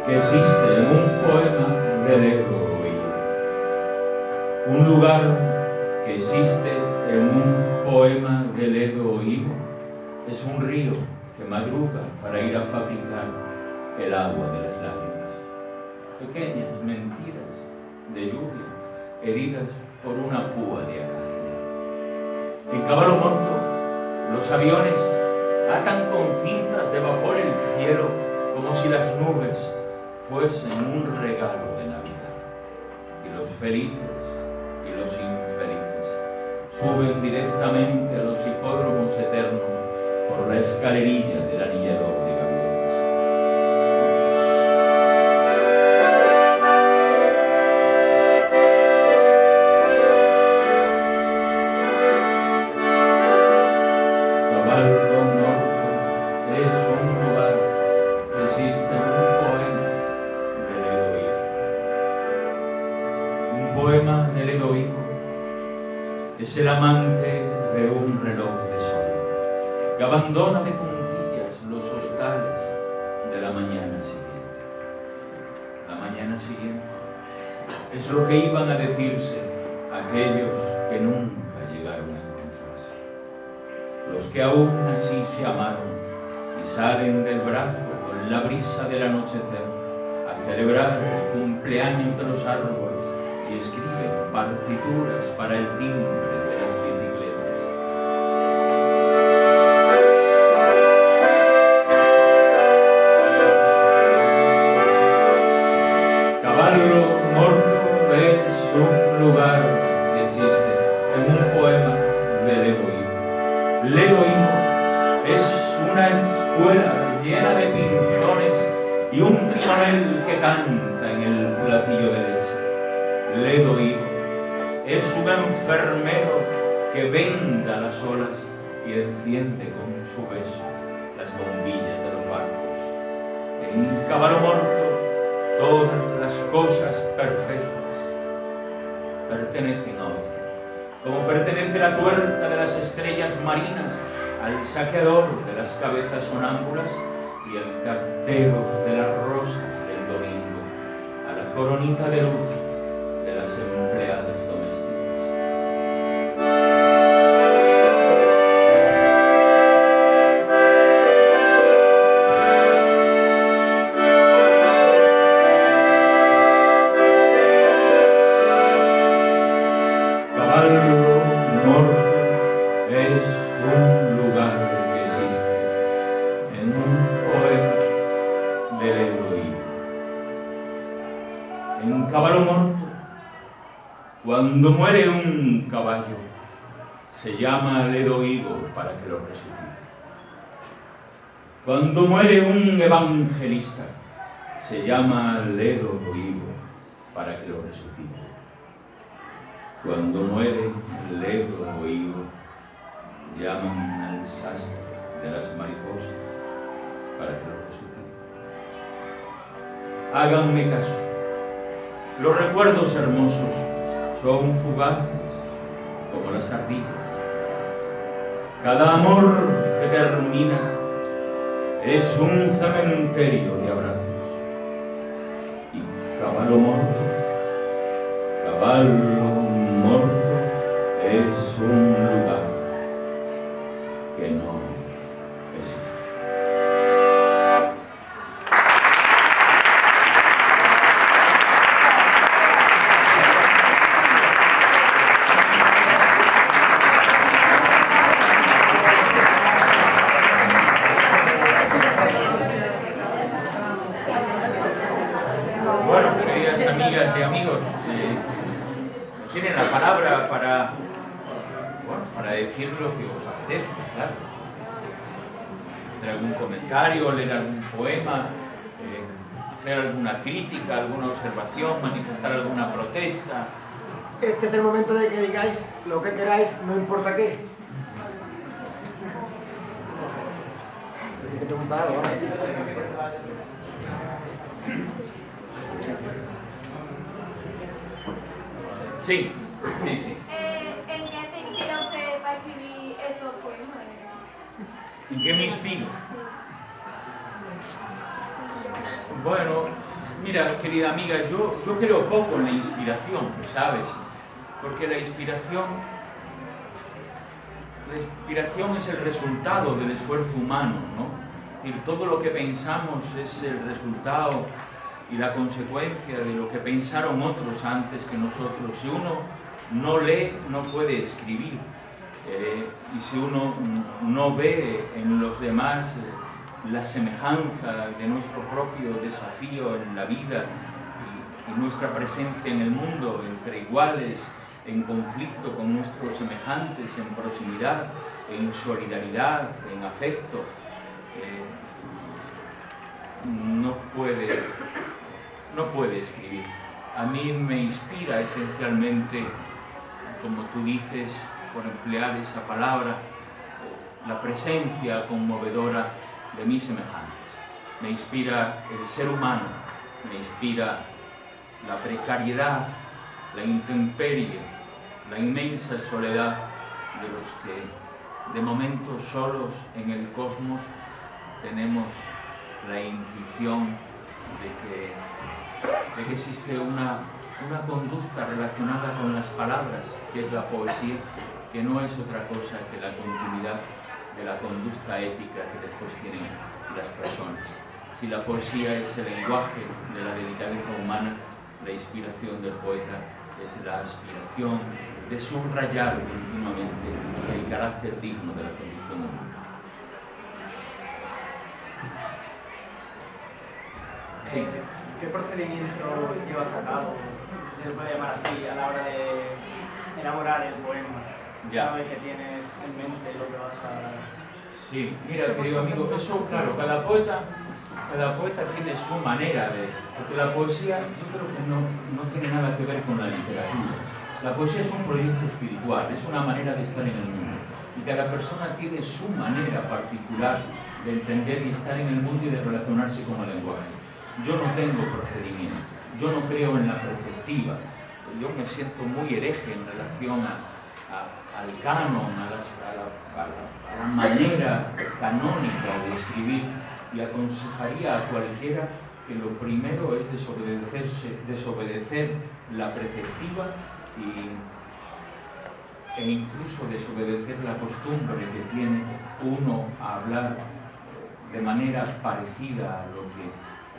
que existe en un poema de Ledo Ivo. Un lugar que existe en un poema de Ledo Ivo es un río que madruga para ir a fabricar el agua de las lágrimas. Pequeñas mentiras de lluvia, heridas por una púa de acacia. En Caballo Morto, los aviones atan con cintas de vapor el cielo como si las nubes fuesen un regalo de Navidad. Y los felices y los infelices suben directamente a los hipódromos eternos por la escalerilla del anillador de gaviotas. Caballo Morto es un lugar que existe en un poema de Ledo Higo. Un poema de Ledo Higo es el amante de un reloj de sol que abandona de puntillas los hostales de la mañana siguiente. La mañana siguiente es lo que iban a decirse aquellos que nunca llegaron a encontrarse. Los que aún así se amaron y salen del brazo con la brisa del anochecer a celebrar el cumpleaños de los árboles y escriben partituras para el timbre de las bicicletas. Caballo Morto es un lugar que existe en un poema de Ledo Higo. Ledo Higo es una escuela llena de pinzones y un timonel que canta en el platillo de leche. Ledo Higo es un enfermero que venda las olas y enciende con su beso las bombillas de los barcos. En Caballo Morto todas las cosas perfectas pertenecen a otro, como pertenece la tuerca de las estrellas marinas al saqueador de las cabezas sonámbulas y el cartero de las rosas del domingo a la coronita de luz de las empleadas domésticas. Caballo Morto es un lugar que existe en un poema de Ledo Higo. En Caballo Morto, cuando muere un caballo, se llama Ledo Higo para que lo resucite. Cuando muere un evangelista, se llama Ledo Higo para que lo resucite. Cuando muere Ledo Higo, llaman al sastre de las mariposas para que lo resucite. Háganme caso. Los recuerdos hermosos son fugaces como las ardillas. Cada amor que termina es un cementerio de abrazos. Y Caballo Morto, Caballo Morto es un lugar que no existe. Bueno, queridas amigas y amigos, tienen la palabra para decir lo que os apetezca, claro. Hacer algún comentario, leer algún poema, hacer alguna crítica, alguna observación, manifestar alguna protesta. Este es el momento de que digáis lo que queráis, no importa qué. Hay que preguntar algo, ¿no? Sí. ¿En qué te inspira usted para escribir estos poemas? ¿En qué me inspiro? Bueno, mira, querida amiga, yo creo poco en la inspiración, ¿sabes? Porque la inspiración la inspiración es el resultado del esfuerzo humano, ¿no? Es decir, todo lo que pensamos es el resultado y la consecuencia de lo que pensaron otros antes que nosotros. Si uno no lee, no puede escribir. Y si uno no ve en los demás la semejanza de nuestro propio desafío en la vida y nuestra presencia en el mundo entre iguales, en conflicto con nuestros semejantes, en proximidad, en solidaridad, en afecto, no puede escribir. A mí me inspira esencialmente, como tú dices, por emplear esa palabra, la presencia conmovedora de mis semejantes. Me inspira el ser humano, me inspira la precariedad, la intemperie, la inmensa soledad de los que de momento solos en el cosmos tenemos la intuición de que existe una conducta relacionada con las palabras, que es la poesía, que no es otra cosa que la continuidad de la conducta ética que después tienen las personas. Si la poesía es el lenguaje de la delicadeza humana, la inspiración del poeta es la aspiración de subrayar continuamente el carácter digno de la condición humana. Sí. ¿Qué procedimiento llevas a cabo, si se puede llamar así, a la hora de elaborar el poema? Ya. Una vez que tienes en mente lo que vas a... Sí, mira, querido amigo, eso, claro, cada poeta tiene su manera de... Porque la poesía, yo creo que no tiene nada que ver con la literatura. La poesía es un proyecto espiritual, es una manera de estar en el mundo. Y cada persona tiene su manera particular de entender y estar en el mundo y de relacionarse con el lenguaje. Yo no tengo procedimientos, yo no creo en la perspectiva. Yo me siento muy hereje en relación al canon, a la manera canónica de escribir, y aconsejaría a cualquiera que lo primero es desobedecer la preceptiva e incluso desobedecer la costumbre que tiene uno a hablar de manera parecida a lo que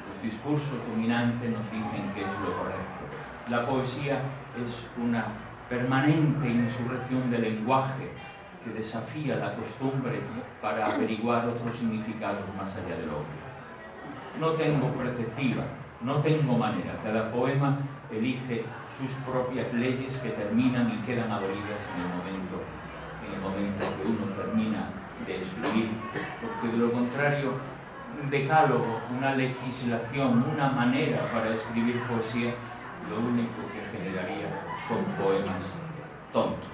los discursos dominantes nos dicen que es lo correcto. La poesía es una permanente insurrección del lenguaje que desafía la costumbre para averiguar otros significados más allá del obvio. No tengo perspectiva, no tengo manera. Cada poema elige sus propias leyes que terminan y quedan abolidas en el momento que uno termina de escribir, porque de lo contrario, un decálogo, una legislación, una manera para escribir poesía, lo único que generaría son poemas tontos.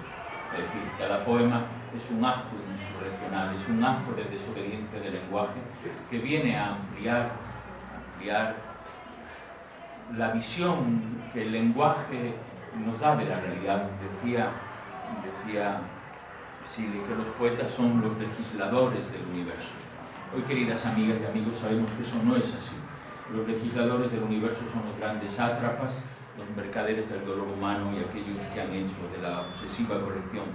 Es decir, cada poema es un acto insurreccional, es un acto de desobediencia del lenguaje que viene a ampliar la visión que el lenguaje nos da de la realidad. Decía Silly que los poetas son los legisladores del universo. Hoy, queridas amigas y amigos, sabemos que eso no es así. Los legisladores del universo son los grandes sátrapas, los mercaderes del dolor humano y aquellos que han hecho de la obsesiva colección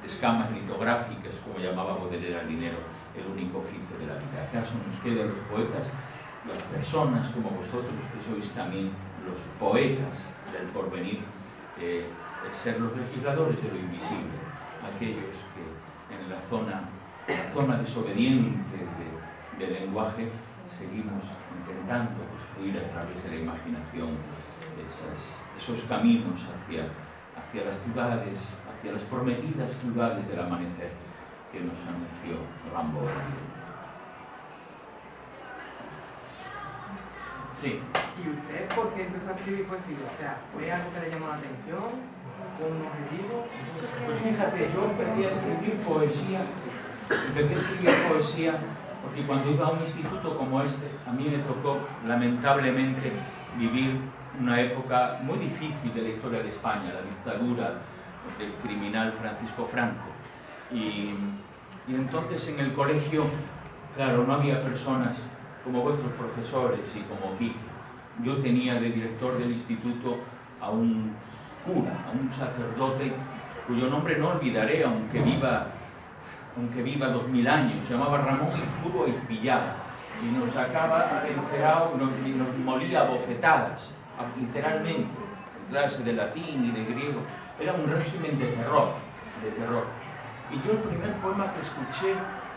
de escamas litográficas, como llamaba Baudelaire al dinero, el único oficio de la vida. ¿Acaso nos queda a los poetas, las personas como vosotros, que sois también los poetas del porvenir, ser los legisladores de lo invisible, aquellos que en la zona desobediente del lenguaje seguimos intentando construir a través de la imaginación esos caminos hacia las ciudades, hacia las prometidas ciudades del amanecer que nos anunció Rimbaud. Sí. ¿Y usted por qué empezó a escribir poesía? O sea, ¿fue algo que le llamó la atención? ¿Fue un objetivo? Pues fíjate, yo empecé a escribir poesía porque cuando iba a un instituto como este, a mí me tocó lamentablemente vivir una época muy difícil de la historia de España, la dictadura del criminal Francisco Franco. Y entonces en el colegio, claro, no había personas como vuestros profesores y como Kiki. Yo tenía de director del instituto a un cura, a un sacerdote cuyo nombre no olvidaré, aunque viva aunque viva 2000 años, se llamaba Ramón Izpuro Izpillada, y nos sacaba encerado y nos molía a bofetadas, literalmente, en clase de latín y de griego. Era un régimen de terror, de terror. Y yo el primer poema que escuché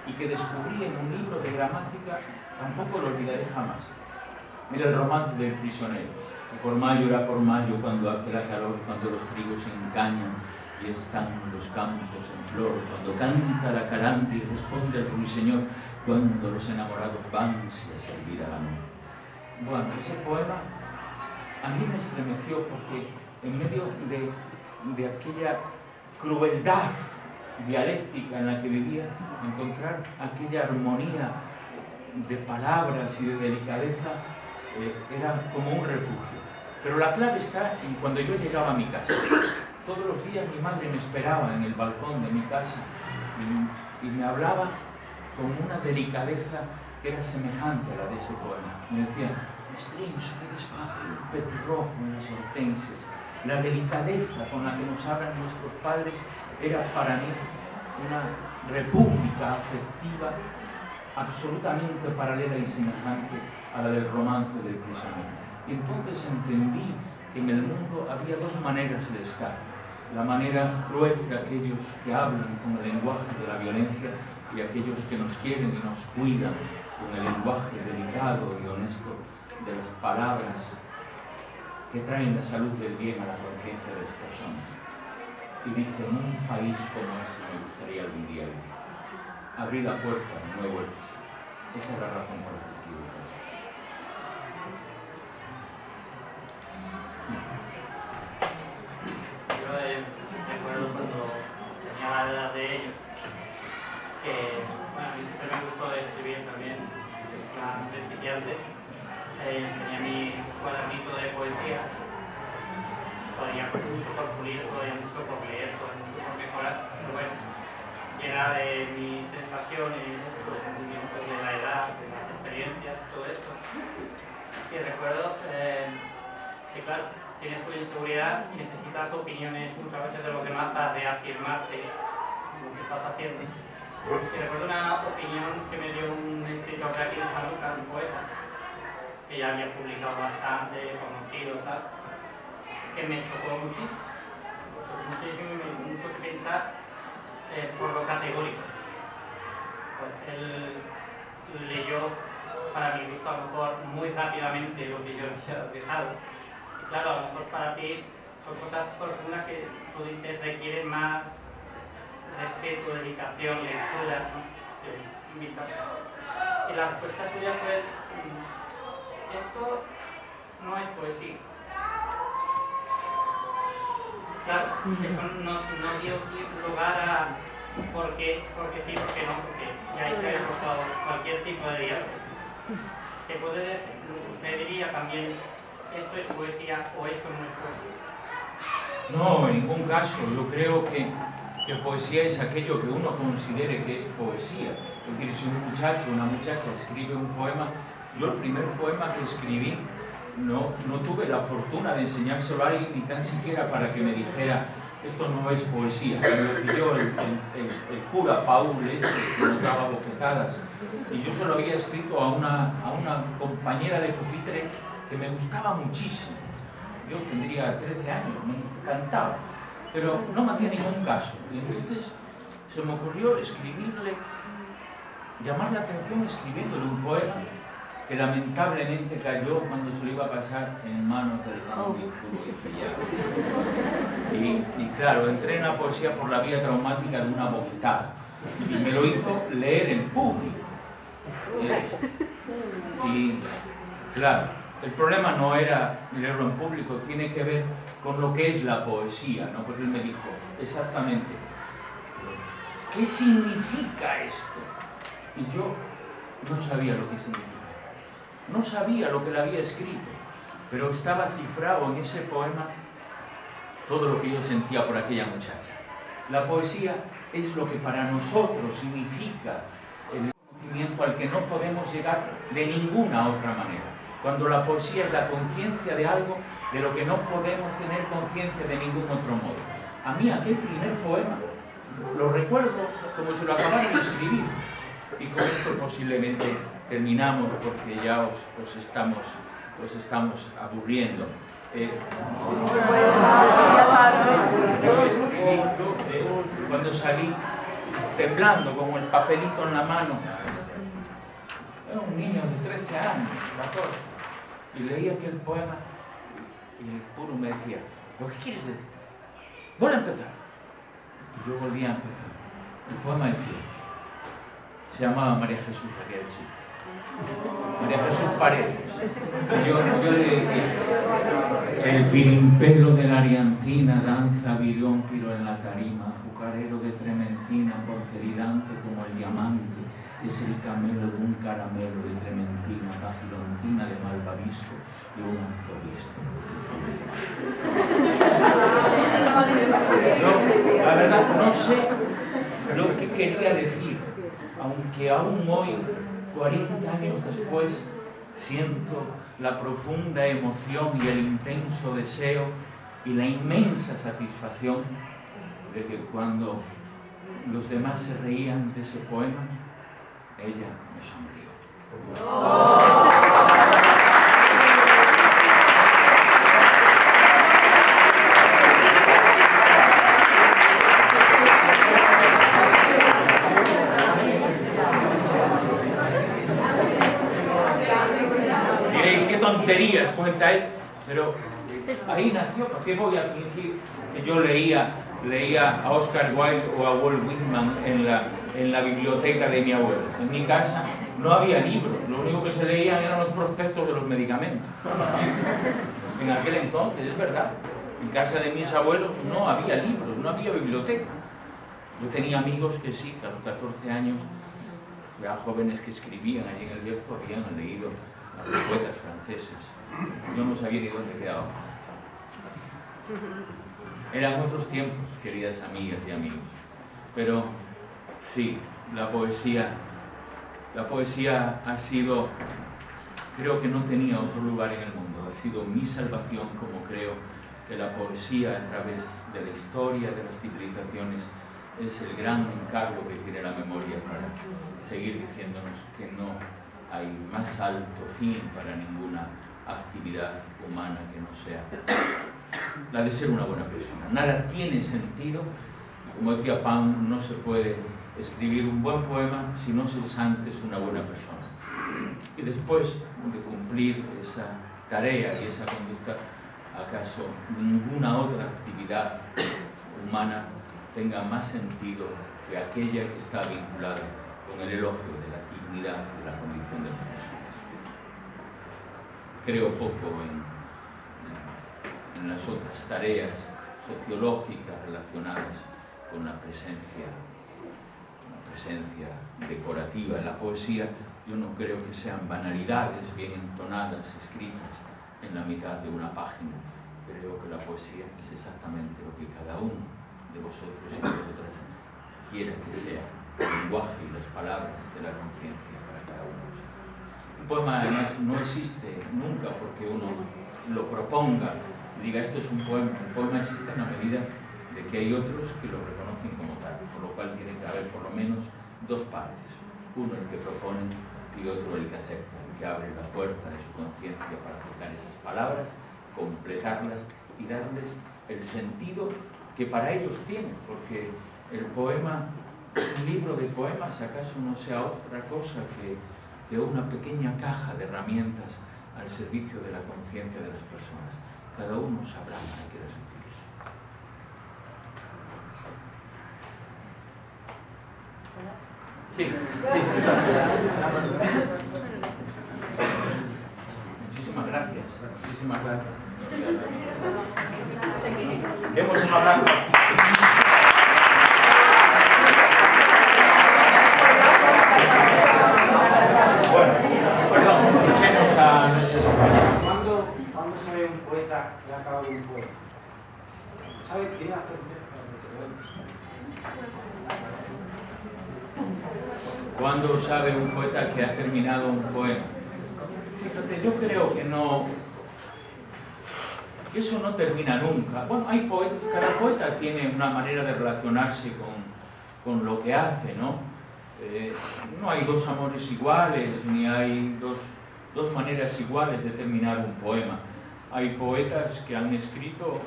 y que descubrí en un libro de gramática, tampoco lo olvidaré jamás. Era el romance del prisionero. Y por mayo era por mayo, cuando hace la calor, cuando los trigos se encañan y están los campos en flor, cuando canta la calandria y responde el ruiseñor, cuando los enamorados van a servir al amor. Bueno, ese poema a mí me estremeció porque en medio de aquella crueldad dialéctica en la que vivía, encontrar aquella armonía de palabras y de delicadeza era como un refugio. Pero la clave está en cuando yo llegaba a mi casa. Todos los días mi madre me esperaba en el balcón de mi casa y me hablaba con una delicadeza que era semejante a la de ese poema. Me decía: Mestrín, sube despacio, un petirrojo en las hortensias. La delicadeza con la que nos hablan nuestros padres era para mí una república afectiva absolutamente paralela y semejante a la del romance del prisionero. Y entonces entendí que en el mundo había dos maneras de estar: la manera cruel de aquellos que hablan con el lenguaje de la violencia y aquellos que nos quieren y nos cuidan con el lenguaje delicado y honesto de las palabras que traen la salud del bien a la conciencia de las personas. Y dije: en un país como ese me gustaría algún día vivir. Abrí la puerta y no he vuelto. Esa es la razón por la que escribo. Yo recuerdo cuando tenía la edad de ellos, que bueno, a mí siempre me gustó escribir también, en principiantes. Tenía mi cuadernito de poesía, todavía mucho por pulir, todavía mucho por leer, todavía mucho por mejorar, pero bueno, llena de mis sensaciones, los sentimientos de la edad, de las experiencias, todo esto. Y recuerdo que claro, tienes tu inseguridad y necesitas opiniones muchas veces de lo que más para reafirmarte lo que estás haciendo. Y recuerdo una opinión que me dio un escritor de aquí de San Lucas, un poeta, que ya había publicado bastante, conocido, tal, que me chocó muchísimo. Y me dio mucho que pensar por lo categórico. Pues él leyó, para mi gusto, a lo mejor muy rápidamente lo que yo había dejado. Y claro, a lo mejor para ti son cosas profundas que tú dices requieren más respeto, dedicación, lectura, ¿no? Y la respuesta suya fue: esto no es poesía. Claro, eso no dio lugar a porque sí, porque no, porque ya ahí se había rozado cualquier tipo de diálogo. Se puede decir, usted diría también, esto es poesía o esto no es poesía. No, en ningún caso. Yo creo que poesía es aquello que uno considere que es poesía. Es decir, si un muchacho o una muchacha escribe un poema, yo el primer poema que escribí no tuve la fortuna de enseñárselo a alguien, ni tan siquiera para que me dijera: esto no es poesía. Me lo pidió el cura Paul, que nos daba bofetadas, y yo se lo había escrito a una compañera de pupitre que me gustaba muchísimo. Yo tendría 13 años, me encantaba, pero no me hacía ningún caso. Y entonces se me ocurrió escribirle, llamar la atención escribiéndole un poema que lamentablemente cayó cuando se lo iba a pasar en manos del Ramón Izpuro Izpillada. Y claro, entré en la poesía por la vía traumática de una bofetada, y me lo hizo leer en público. Y claro, el problema no era leerlo en público, tiene que ver con lo que es la poesía, ¿no? Porque él me dijo exactamente: ¿qué significa esto? Y yo no sabía lo que significaba. No sabía lo que le había escrito, pero estaba cifrado en ese poema todo lo que yo sentía por aquella muchacha. La poesía es lo que para nosotros significa el conocimiento al que no podemos llegar de ninguna otra manera. Cuando la poesía es la conciencia de algo de lo que no podemos tener conciencia de ningún otro modo. A mí aquel primer poema lo recuerdo como si lo acabara de escribir. Y con esto posiblemente terminamos porque ya os estamos aburriendo. Yo escribí cuando salí temblando con el papelito en la mano. Era un niño de 13 años, 14, y leí aquel poema y el puro me decía, ¿pero qué quieres decir? Vuelve a empezar. Y yo volví a empezar. El poema decía, se llamaba María Jesús, aquella chica. María Jesús Paredes. Y yo le decía, el pirimpelo de la Ariantina danza viriómpiro en la tarima, azucarero de trementina, porcelidante como el diamante, es el camelo de un caramelo de trementina, bajilontina de malvavisco y un arzobispo. Yo, la verdad, no sé lo que quería decir, aunque aún hoy, 40 años después, siento la profunda emoción y el intenso deseo y la inmensa satisfacción de que cuando los demás se reían de ese poema, ella me sonrió. Diréis, qué tonterías cuentáis, pero ahí nació. ¿Por qué voy a fingir que yo leía a Oscar Wilde o a Walt Whitman en la biblioteca de mi abuelo? En mi casa no había libros, lo único que se leían eran los prospectos de los medicamentos. En aquel entonces, es verdad, en casa de mis abuelos no había libros, no había biblioteca. Yo tenía amigos que sí, que a los 14 años, ya jóvenes que escribían allí en el Bierzo, habían leído a los poetas franceses. Yo no sabía ni dónde quedaba. Eran otros tiempos, queridas amigas y amigos. Pero sí, la poesía ha sido, creo que no tenía otro lugar en el mundo, ha sido mi salvación, como creo que la poesía a través de la historia de las civilizaciones es el gran encargo que tiene la memoria para seguir diciéndonos que no hay más alto fin para ninguna actividad humana que no sea la de ser una buena persona. Nada tiene sentido, como decía Pound, no se puede escribir un buen poema si no se es antes una buena persona. Y después de cumplir esa tarea y esa conducta, ¿acaso ninguna otra actividad humana tenga más sentido que aquella que está vinculada con el elogio de la dignidad de la condición de las personas? Creo poco en las otras tareas sociológicas relacionadas con la presencia decorativa en la poesía. Yo no creo que sean banalidades bien entonadas, escritas en la mitad de una página. Creo que la poesía es exactamente lo que cada uno de vosotros y vosotras quiera que sea, el lenguaje y las palabras de la conciencia para cada uno de vosotros. Un poema además no existe nunca porque uno lo proponga y diga esto es un poema. El poema existe en la medida de que hay otros que lo reconocen como tal, por lo cual tiene que haber por lo menos dos partes, uno el que propone y otro el que acepta, el que abre la puerta de su conciencia para tocar esas palabras, completarlas y darles el sentido que para ellos tienen, porque el poema, un libro de poemas, acaso no sea otra cosa que una pequeña caja de herramientas al servicio de la conciencia de las personas. Cada uno sabrá para qué las utiliza. Sí. Muchísimas gracias. Demos un abrazo. Bueno, perdón, escuchemos a nuestro compañero. ¿Cuándo se ve un poeta que ha acabado un poema? ¿Sabe qué hacer? ¿Cuándo sabe un poeta que ha terminado un poema? Fíjate, yo creo que no, que eso no termina nunca. Bueno, hay poetas, cada poeta tiene una manera de relacionarse con lo que hace, ¿no? No hay dos amores iguales, ni hay dos maneras iguales de terminar un poema. Hay poetas que han escrito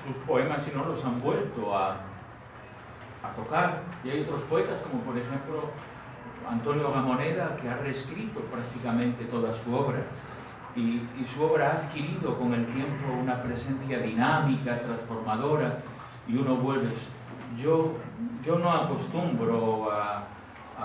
sus poemas y no los han vuelto a tocar, y hay otros poetas, como por ejemplo Antonio Gamoneda, que ha reescrito prácticamente toda su obra, y su obra ha adquirido con el tiempo una presencia dinámica, transformadora, y uno vuelve. Yo no acostumbro a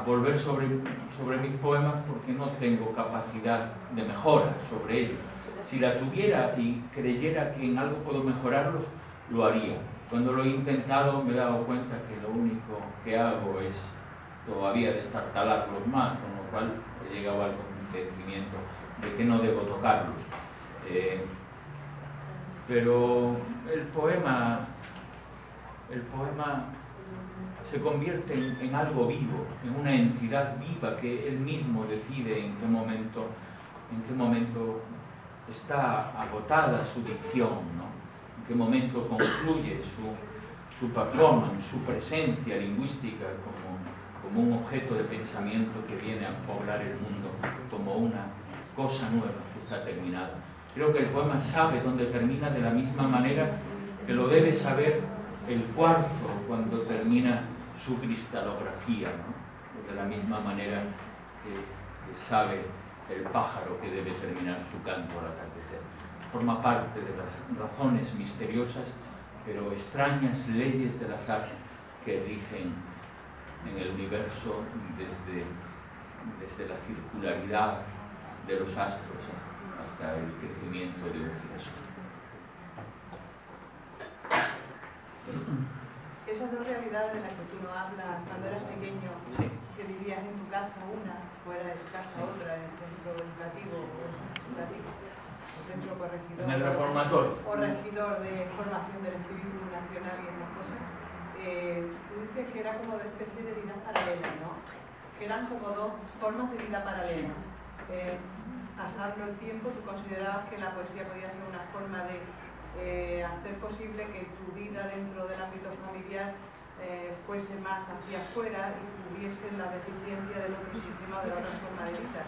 volver sobre mis poemas porque no tengo capacidad de mejora sobre ellos. Si la tuviera y creyera que en algo puedo mejorarlos, lo haría. Cuando lo he intentado me he dado cuenta que lo único que hago es todavía destartalarlos más, con lo cual he llegado al convencimiento de que no debo tocarlos. Pero el poema se convierte en algo vivo, en una entidad viva que él mismo decide en qué momento está agotada su dicción, ¿no? En qué momento concluye su performance, su presencia lingüística como un objeto de pensamiento que viene a poblar el mundo, como una cosa nueva que está terminada. Creo que el poema sabe dónde termina de la misma manera que lo debe saber el cuarzo cuando termina su cristalografía, ¿no? De la misma manera que sabe el pájaro que debe terminar su canto al atardecer. Forma parte de las razones misteriosas pero extrañas leyes del azar que rigen en el universo desde la circularidad de los astros hasta el crecimiento de un girasol. Esas dos realidades de las que tú no hablas cuando eras pequeño, Sí. que vivías en tu casa una, fuera de tu casa otra, en el centro educativo el centro corregidor, En el reformatorio. o regidor de formación del espíritu nacional y estas cosas, tú dices que era como de especie de vidas paralelas, ¿no? Que eran como dos formas de vida paralelas. Pasando el tiempo, tú considerabas que la poesía podía ser una forma de hacer posible que tu vida dentro del ámbito familiar fuese más hacia afuera y tuviese la deficiencia del otro sistema o de la otra forma de vida.